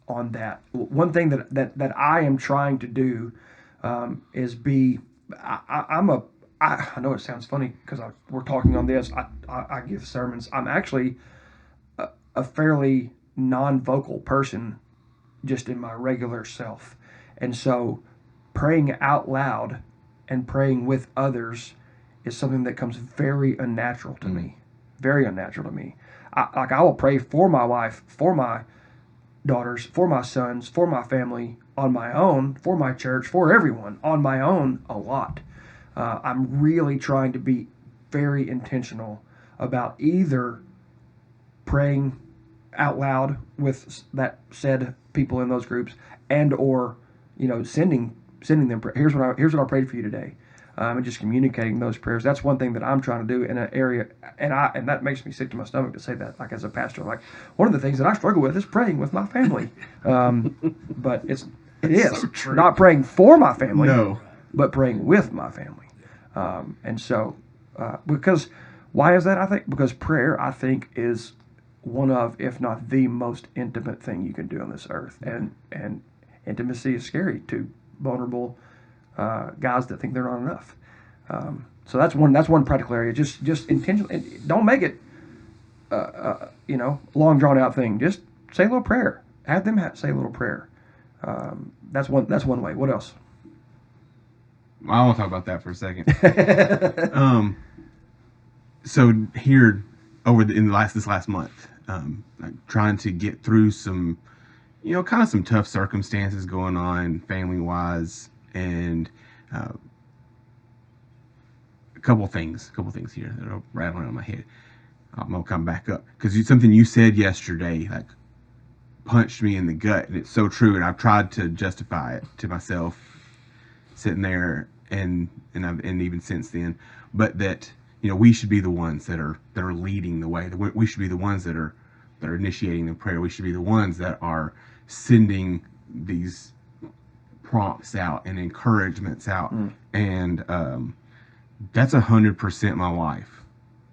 on that? One thing that I am trying to do is be. I know it sounds funny because we're talking on this. I give sermons. I'm actually a fairly non-vocal person, just in my regular self, and so praying out loud and praying with others is something that comes very unnatural to me. Very unnatural to me. I will pray for my wife, for my daughters, for my sons, for my family on my own, for my church, for everyone on my own a lot. I'm really trying to be very intentional about either praying out loud with that said people in those groups, and or sending them. Here's what I prayed for you today, and just communicating those prayers. That's one thing that I'm trying to do in an area, and that makes me sick to my stomach to say that. Like as a pastor, like one of the things that I struggle with is praying with my family, but it is so not praying for my family, No. but praying with my family, and so because why is that? I think because prayer, I think, is one of, if not the most intimate thing you can do on this earth, and intimacy is scary to vulnerable guys that think they're not enough. So that's one practical area. Just intentionally, don't make it long drawn out thing. Just say a little prayer. Have them say a little prayer. That's one way. What else? I want to talk about that for a second. So here this last month, like trying to get through some, kind of some tough circumstances going on family wise, and a couple things here that are rattling on my head. I'm gonna come back up because something you said yesterday, like, punched me in the gut, and it's so true. And I've tried to justify it to myself, sitting there, and even since then, but that we should be the ones that are leading the way. We should be the ones that are initiating the prayer. We should be the ones that are sending these prompts out and encouragements out. And that's 100% my wife.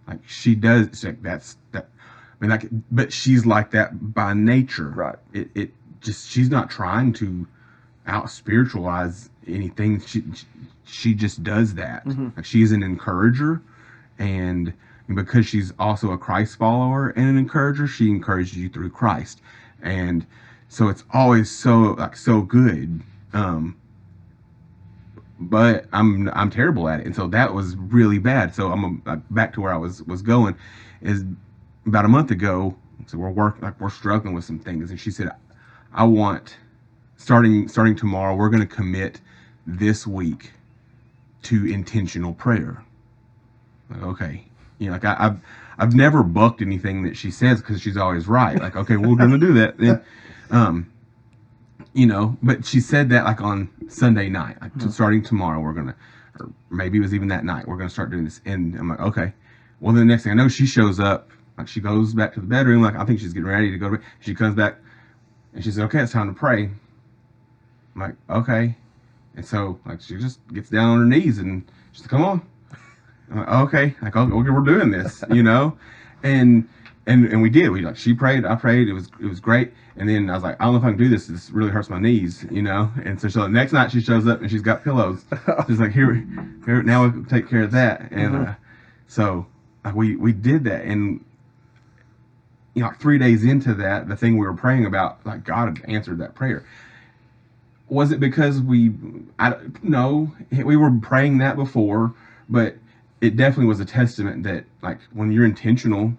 Like she does. Like that's that. I mean, like, but she's like that by nature. Right. It just, she's not trying to out spiritualize anything. She just does that. Like she's an encourager, and because she's also a Christ follower and an encourager, she encourages you through Christ. And so it's always so good. But I'm terrible at it, and so that was really bad. So I'm back to where I was going. Is about a month ago. So we're struggling with some things, and she said, "I want starting tomorrow. We're going to commit this week to intentional prayer." Like, okay, like I've never bucked anything that she says because she's always right. Like, okay, we're going to do that. Then, but she said that like on Sunday night, like starting tomorrow, we're gonna, or maybe it was even that night, we're gonna start doing this. And I'm like, okay. Well, then the next thing I know, she shows up, like she goes back to the bedroom, like I think she's getting ready to go to bed. She comes back and she said, okay, it's time to pray. I'm like, okay. And so like she just gets down on her knees and she's like, come on. I'm like, okay, like okay, we're doing this, and we did. She prayed, I prayed. It was great. And then I was like, I don't know if I can do this. This really hurts my knees, And so the next night she shows up and she's got pillows. She's like, here, now we take care of that. And so we did that. And like 3 days into that, the thing we were praying about, like God had answered that prayer. Was it because no, we were praying that before, but it definitely was a testament that like when you're intentional,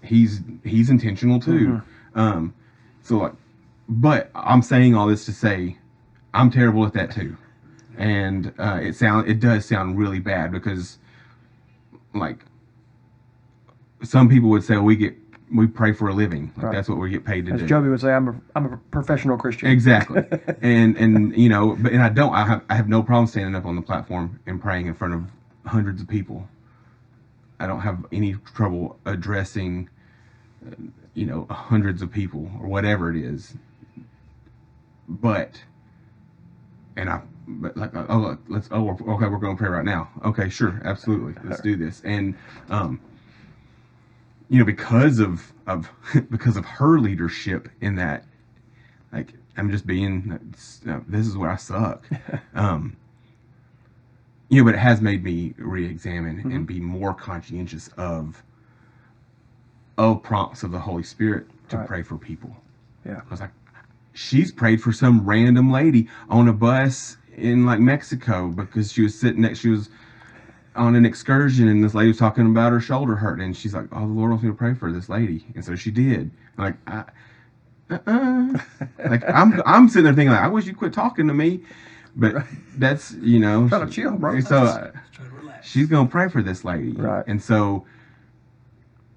he's intentional too. So like, but I'm saying all this to say I'm terrible at that too. And it does sound really bad because like some people would say we pray for a living. Like, right. That's what we get paid to do. As Joby would say, I'm a professional Christian. Exactly. and I have no problem standing up on the platform and praying in front of hundreds of people. I don't have any trouble addressing hundreds of people or whatever it is. But okay, we're going to pray right now. Okay, sure, absolutely, let's do this. And because of her leadership in that, like I'm just being, this is where I suck. But it has made me re-examine and be more conscientious of prompts of the Holy Spirit to pray for people. Yeah. I was like, she's prayed for some random lady on a bus in like Mexico because she was on an excursion and this lady was talking about her shoulder hurt, and she's like, oh, the Lord wants me to pray for this lady. And so she did. I'm like, like I'm sitting there thinking like, I wish you'd quit talking to me. But that's, trying to chill, bro. So she's going to pray for this lady. Right. And so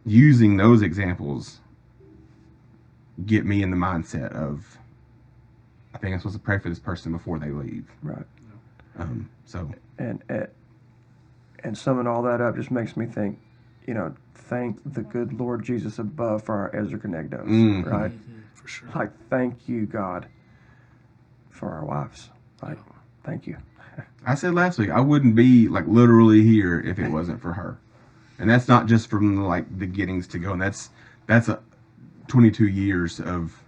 using those examples get me in the mindset of, I think I'm supposed to pray for this person before they leave. Right. So and summing all that up just makes me think, thank the good Lord Jesus above for our Ezra Connectos, right? Mm-hmm, for sure. Like, thank you, God, for our wives. Like, thank you. I said last week, I wouldn't be like literally here if it wasn't for her. And that's not just from like the gettings to go. And that's a 22 years of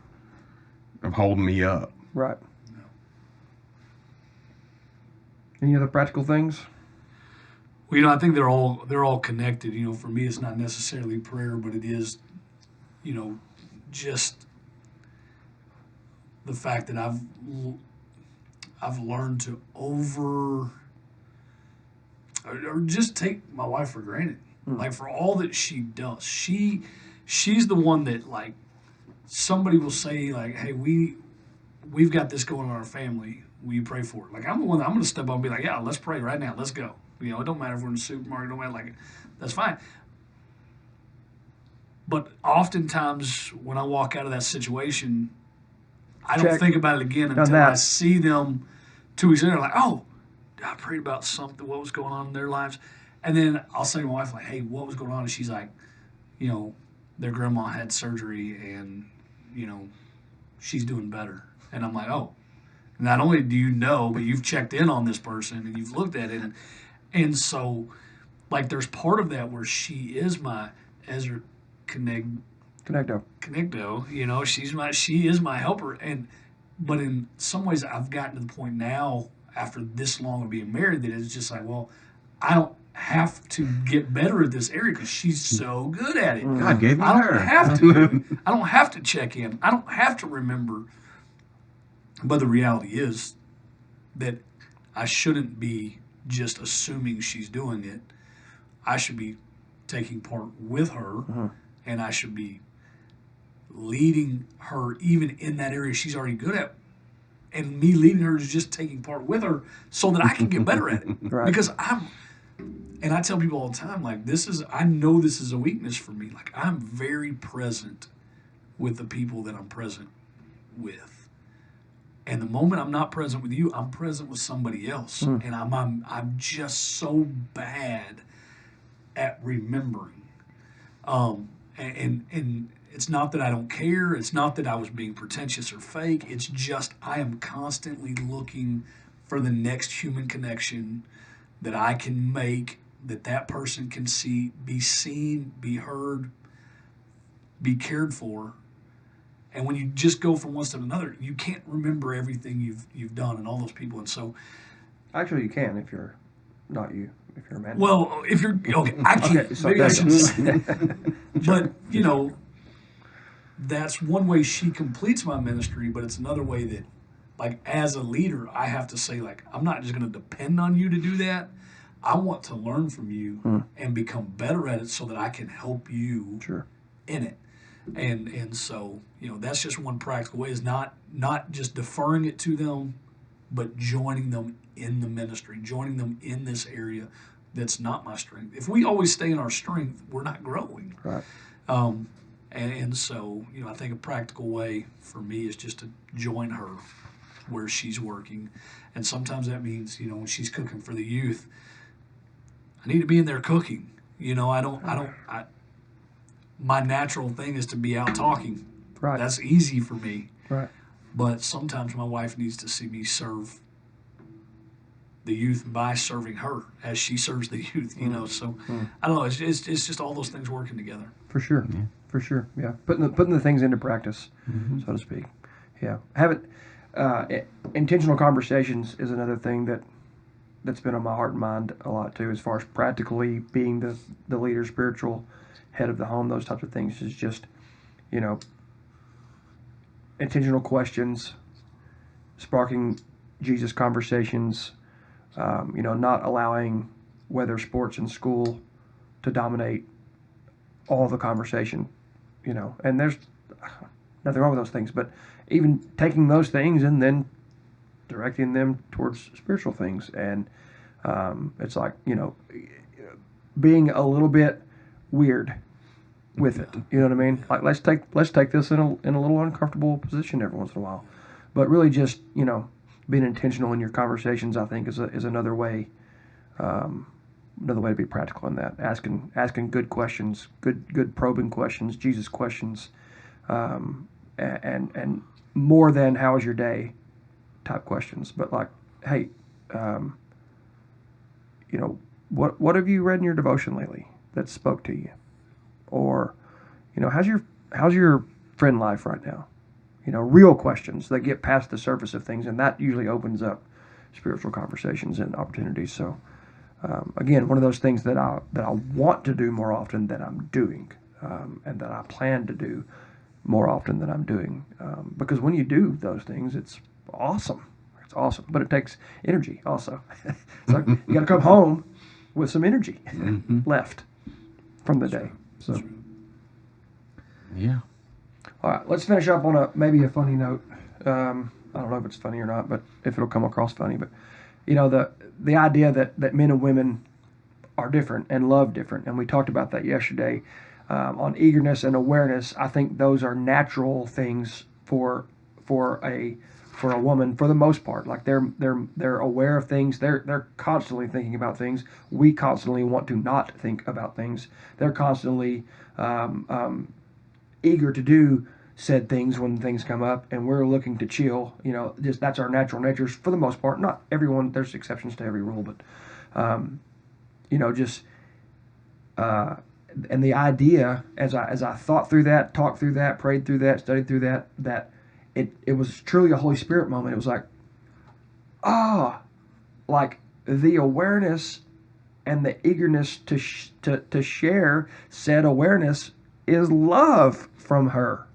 holding me up. Right. Any other practical things? Well, I think they're all connected. For me, it's not necessarily prayer, but it is, just the fact that I've learned to or just take my wife for granted. Like, for all that she does, she's the one that, like, somebody will say, like, hey, we've got this going on in our family. Will you pray for it? Like, I'm the one that I'm going to step up and be like, yeah, let's pray right now. Let's go. It don't matter if we're in the supermarket. It don't matter. Like, that's fine. But oftentimes when I walk out of that situation, I don't think about it again until I see them 2 weeks later. Like, oh, I prayed about something, what was going on in their lives. And then I'll say to my wife, like, hey, what was going on? And she's like, their grandma had surgery and, she's doing better. And I'm like, oh, not only do you know, but you've checked in on this person and you've looked at it. And so, like, there's part of that where she is my Ezra Connecto. She is my helper. But in some ways I've gotten to the point now after this long of being married that it's just like, well, I don't have to get better at this area because she's so good at it. God gave me I don't her. have to. I don't have to check in. I don't have to remember. But the reality is that I shouldn't be just assuming she's doing it. I should be taking part with her, and I should be leading her even in that area she's already good at. And me leading her is just taking part with her so that I can get better at it. Right. Because and I tell people all the time, like, I know this is a weakness for me. Like, I'm very present with the people that I'm present with. And the moment I'm not present with you, I'm present with somebody else. And I'm just so bad at remembering. And it's not that I don't care. It's not that I was being pretentious or fake. It's just I am constantly looking for the next human connection that I can make, that person can see, be seen, be heard, be cared for. And when you just go from one step to another, you can't remember everything you've done and all those people. And so, actually, you can if you're not you. If you're a man. Well, if you're okay, I can't. Okay, so maybe I should. But that's one way she completes my ministry. But it's another way that, like, as a leader, I have to say, like, I'm not just going to depend on you to do that. I want to learn from you and become better at it so that I can help you in it. And so, that's just one practical way, is not just deferring it to them, but joining them in the ministry, joining them in this area that's not my strength. If we always stay in our strength, we're not growing. Right. And so, I think a practical way for me is just to join her where she's working. And sometimes that means, when she's cooking for the youth, I need to be in there cooking. My natural thing is to be out talking. Right. That's easy for me. Right. But sometimes my wife needs to see me serve the youth by serving her as she serves the youth, So I don't know. It's just all those things working together. For sure. Yeah. For sure. Yeah. Putting the things into practice, so to speak. Yeah. Intentional conversations is another thing that's been on my heart and mind a lot too, as far as practically being the leader, spiritual head of the home. Those types of things is just, intentional questions, sparking Jesus conversations, not allowing weather, sports, and school to dominate all the conversation, and there's nothing wrong with those things, but even taking those things and then directing them towards spiritual things. And it's like, being a little bit weird with it. You know what I mean? Like let's take this in a little uncomfortable position every once in a while, but really just being intentional in your conversations, I think is another way. Another way to be practical in that, asking good questions, good probing questions, Jesus questions, and more than how was your day type questions, but like, hey, what have you read in your devotion lately that spoke to you, or how's your friend life right now? Real questions that get past the surface of things, and that usually opens up spiritual conversations and opportunities. So. Again, one of those things that I want to do more often than I'm doing, and that I plan to do more often than I'm doing. Because when you do those things, it's awesome. It's awesome, but it takes energy also. So you got to come home with some energy left from the day. So, yeah. All right, let's finish up on maybe a funny note. I don't know if it's funny or not, but if it'll come across funny, but the idea that men and women are different and love different, and we talked about that yesterday on eagerness and awareness. I think those are natural things for a woman for the most part. Like they're aware of things. They're constantly thinking about things. We constantly want to not think about things. They're constantly eager to do said things when things come up, and we're looking to chill. Just that's our natural natures for the most part. Not everyone. There's exceptions to every rule, but and the idea as I thought through that, talked through that, prayed through that, studied through that it was truly a Holy Spirit moment. It was like, like the awareness and the eagerness to share said awareness is love from her.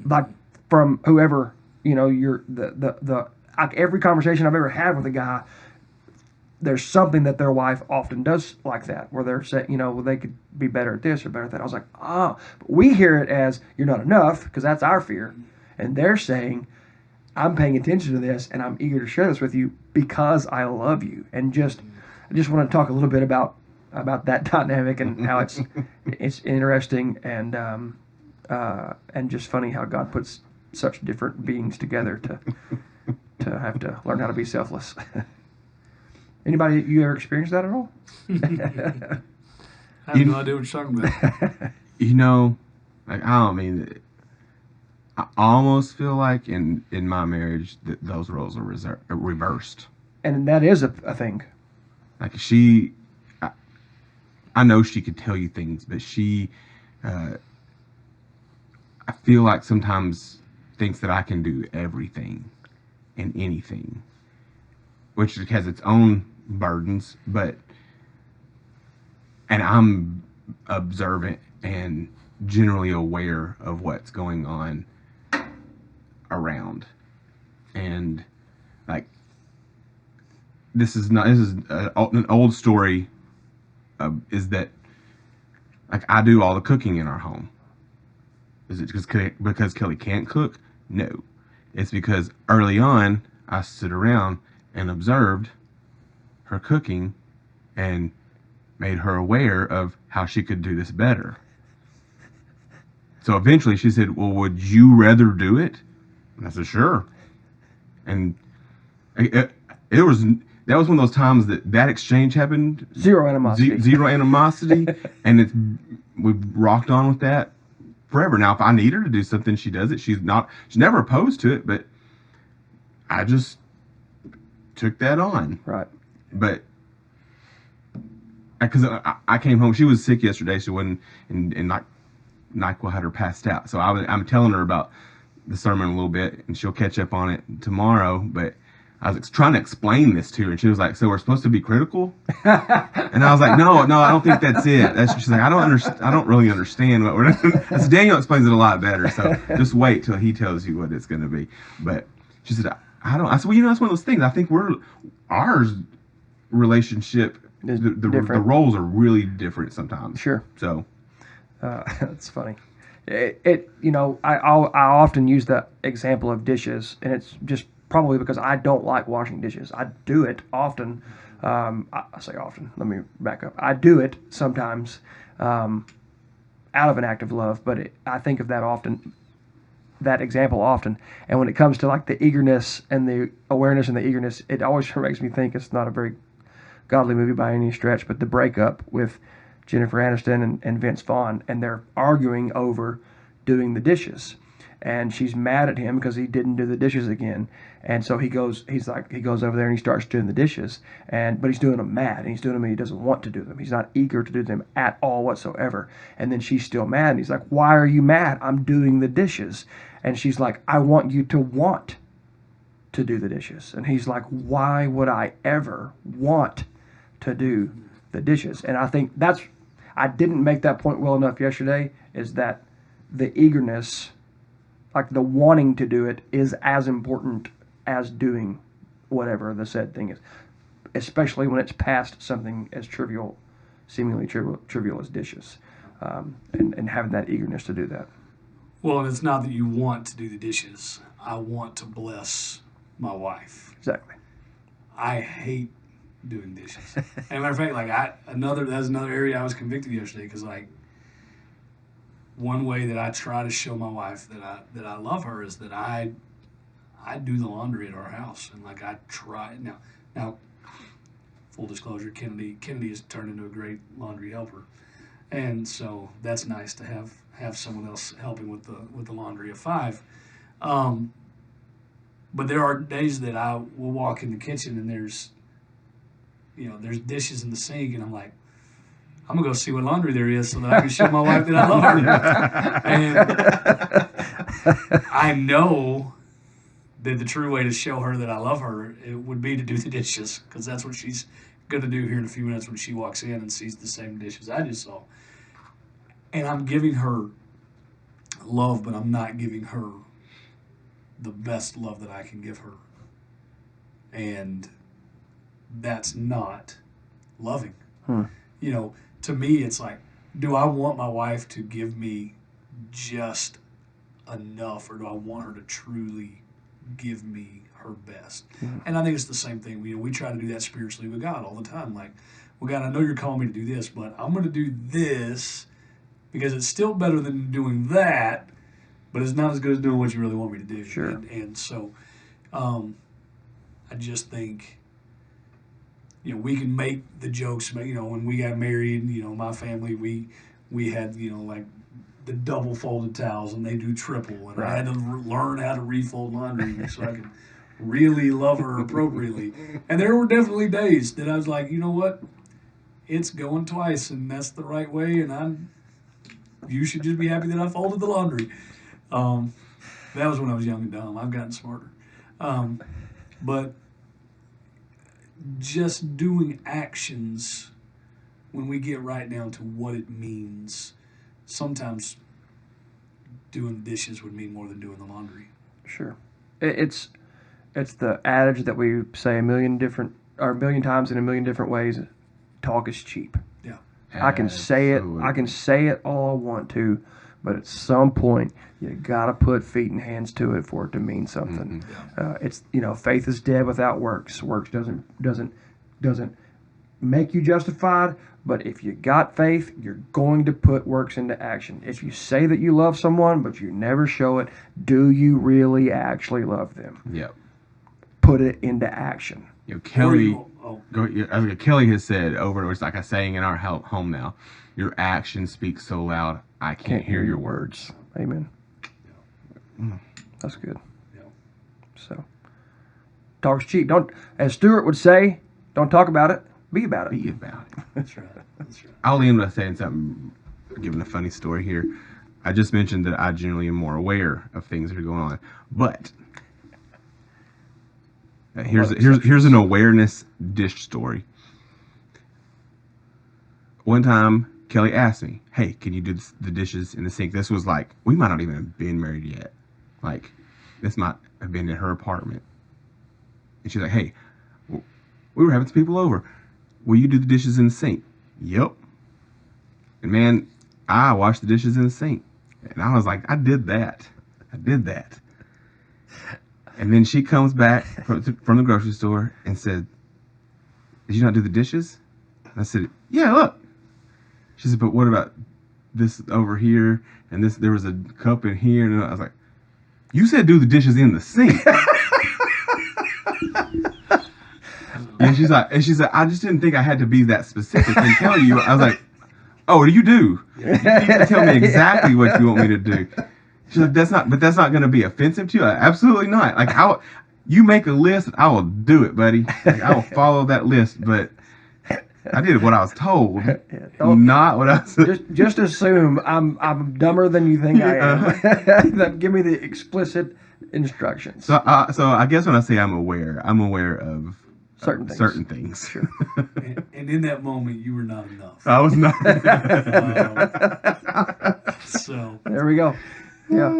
Like from whoever, you're the like every conversation I've ever had with a guy, there's something that their wife often does like that, where they're saying, well, they could be better at this or better at that. I was like, but we hear it as you're not enough, because that's our fear. And they're saying, I'm paying attention to this and I'm eager to share this with you because I love you. And I just want to talk a little bit about that dynamic and how it's interesting and just funny how God puts such different beings together to have to learn how to be selfless. Anybody, you ever experienced that at all? I have no idea what you're talking about. I almost feel like in my marriage that those roles are reversed. And that is a thing. Like I know she could tell you things, but I feel like sometimes thinks that I can do everything and anything, which has its own burdens, and I'm observant and generally aware of what's going on around. And like, this is an old story, is that like I do all the cooking in our home. Is it because Kelly can't cook? No. It's because early on I stood around and observed her cooking and made her aware of how she could do this better. So eventually she said, well, would you rather do it? And I said, sure. And that was one of those times that exchange happened. Zero animosity. Zero animosity. And we've rocked on with that forever. Now, if I need her to do something, she does it. She's never opposed to it, but I just took that on. Right. But because I came home, she was sick yesterday. She wasn't, and NyQuil had her passed out. So I'm telling her about the sermon a little bit, and she'll catch up on it tomorrow. But I was trying to explain this to her, and she was like, "So we're supposed to be critical?" And I was like, "No, I don't think that's it." She's like, "I don't really understand what we're doing." I said, "Daniel explains it a lot better, so just wait till he tells you what it's going to be." But she said, "I don't." I said, "Well, that's one of those things. I think our relationship, the roles are really different sometimes." Sure. So that's funny. I often use the example of dishes, and it's just probably because I don't like washing dishes. I do it often. I say often. Let me back up. I do it sometimes out of an act of love, but I think of that example often. And when it comes to like the eagerness and the awareness and the eagerness, it always makes me think it's not a very godly movie by any stretch, but the breakup with Jennifer Aniston and Vince Vaughn, and they're arguing over doing the dishes. And she's mad at him because he didn't do the dishes again. And so he goes over there and he starts doing the dishes. But he's doing them mad. And he's doing them and he doesn't want to do them. He's not eager to do them at all whatsoever. And then she's still mad. And he's like, why are you mad? I'm doing the dishes. And she's like, I want you to want to do the dishes. And he's like, why would I ever want to do the dishes? And I think I didn't make that point well enough yesterday, is that the eagerness, like the wanting to do it, is as important as doing whatever the said thing is, especially when it's past something as seemingly trivial as dishes, and having that eagerness to do that. Well, and it's not that you want to do the dishes. I want to bless my wife. Exactly. I hate doing dishes. And a matter of fact, like that's another area I was convicted yesterday, because like one way that I try to show my wife that I love her is that I do the laundry at our house, and like I try now. Full disclosure, Kennedy has turned into a great laundry helper, and so that's nice to have someone else helping with the laundry of 5. But there are days that I will walk in the kitchen and there's dishes in the sink, and I'm like, I'm gonna go see what laundry there is so that I can show my wife that I love her. And I know that the true way to show her that I love her, it would be to do the dishes, because that's what she's gonna do here in a few minutes when she walks in and sees the same dishes I just saw. And I'm giving her love, but I'm not giving her the best love that I can give her. And that's not loving. To me, it's like, do I want my wife to give me just enough, or do I want her to truly give me her best? Mm-hmm. And I think it's the same thing. We try to do that spiritually with God all the time. Like, well, God, I know you're calling me to do this, but I'm going to do this because it's still better than doing that, but it's not as good as doing what you really want me to do. Sure. And so I just think, we can make the jokes, when we got married, my family, we had, like the double folded towels, and they do triple. And right. I had to learn how to refold laundry so I could really love her appropriately. And there were definitely days that I was like, you know what? It's going twice, and that's the right way, and you should just be happy that I folded the laundry. That was when I was young and dumb. I've gotten smarter. But just doing actions, when we get right down to what it means, sometimes doing the dishes would mean more than doing the laundry. Sure. It's the adage that we say a million times in a million different ways. Talk is cheap. Yeah. I can say it all I want to, but at some point you gotta put feet and hands to it for it to mean something. Mm-hmm. It's faith is dead without works. Works doesn't make you justified, but if you got faith, you're going to put works into action. If you say that you love someone but you never show it, do you really actually love them? Yep. Put it into action. Kelly has said over and over, it's like a saying in our home now, your actions speak so loud, I can't hear your words. Amen. Mm. That's good. Yeah. So, talk's cheap. As Stuart would say, don't talk about it, be about it. Be about it. That's right. I'll end by saying something, giving a funny story here. I just mentioned that I generally am more aware of things that are going on, but here's an awareness dish story. One time, Kelly asked me, hey, can you do the dishes in the sink? This was like, we might not even have been married yet. Like, this might have been in her apartment. And she's like, hey, we were having some people over. Will you do the dishes in the sink? Yep. And man, I washed the dishes in the sink. And I was like, I did that. And then she comes back from the grocery store and said, did you not do the dishes? And I said, yeah, look. She said, but what about this over here, and this, there was a cup in here, and I was like, you said do the dishes in the sink. And she's like, I just didn't think I had to be that specific and tell you. I was like, oh, you do. You need to tell me exactly what you want me to do. She's like, that's not going to be offensive to you. Like, absolutely not. Like, you make a list, I will do it, buddy. Like, I will follow that list, but I did what I was told, not what I was. Just assume I'm dumber than you think I am. Give me the explicit instructions. So I guess when I say I'm aware of certain things. Sure. And in that moment, you were not enough. I was not. So there we go. Yeah,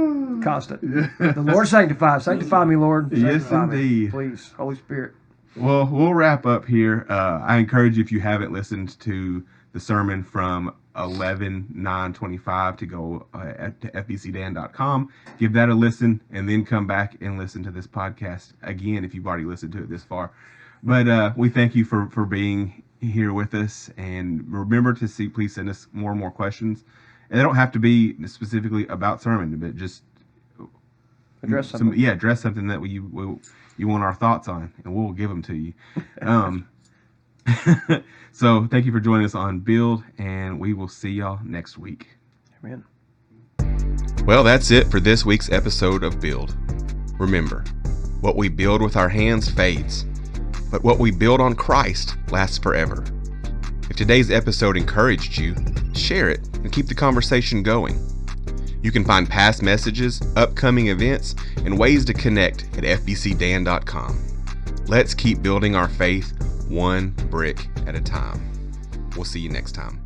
constant. The Lord sanctify me, Lord. Yes, Sanctify me, indeed. please, Holy Spirit. Well, we'll wrap up here. I encourage you, if you haven't listened to the sermon from 11/9/25, to go to fbcdan.com, give that a listen, and then come back and listen to this podcast again if you've already listened to it this far. But we thank you for being here with us, and remember to please send us more and more questions. And they don't have to be specifically about sermon, but just address something. Address something that you want our thoughts on, and we'll give them to you. So thank you for joining us on Build, and we will see y'all next week. Amen. Well, that's it for this week's episode of Build. Remember, what we build with our hands fades, but what we build on Christ lasts forever. If today's episode encouraged you, share it and keep the conversation going. You can find past messages, upcoming events, and ways to connect at fbcdan.com. Let's keep building our faith one brick at a time. We'll see you next time.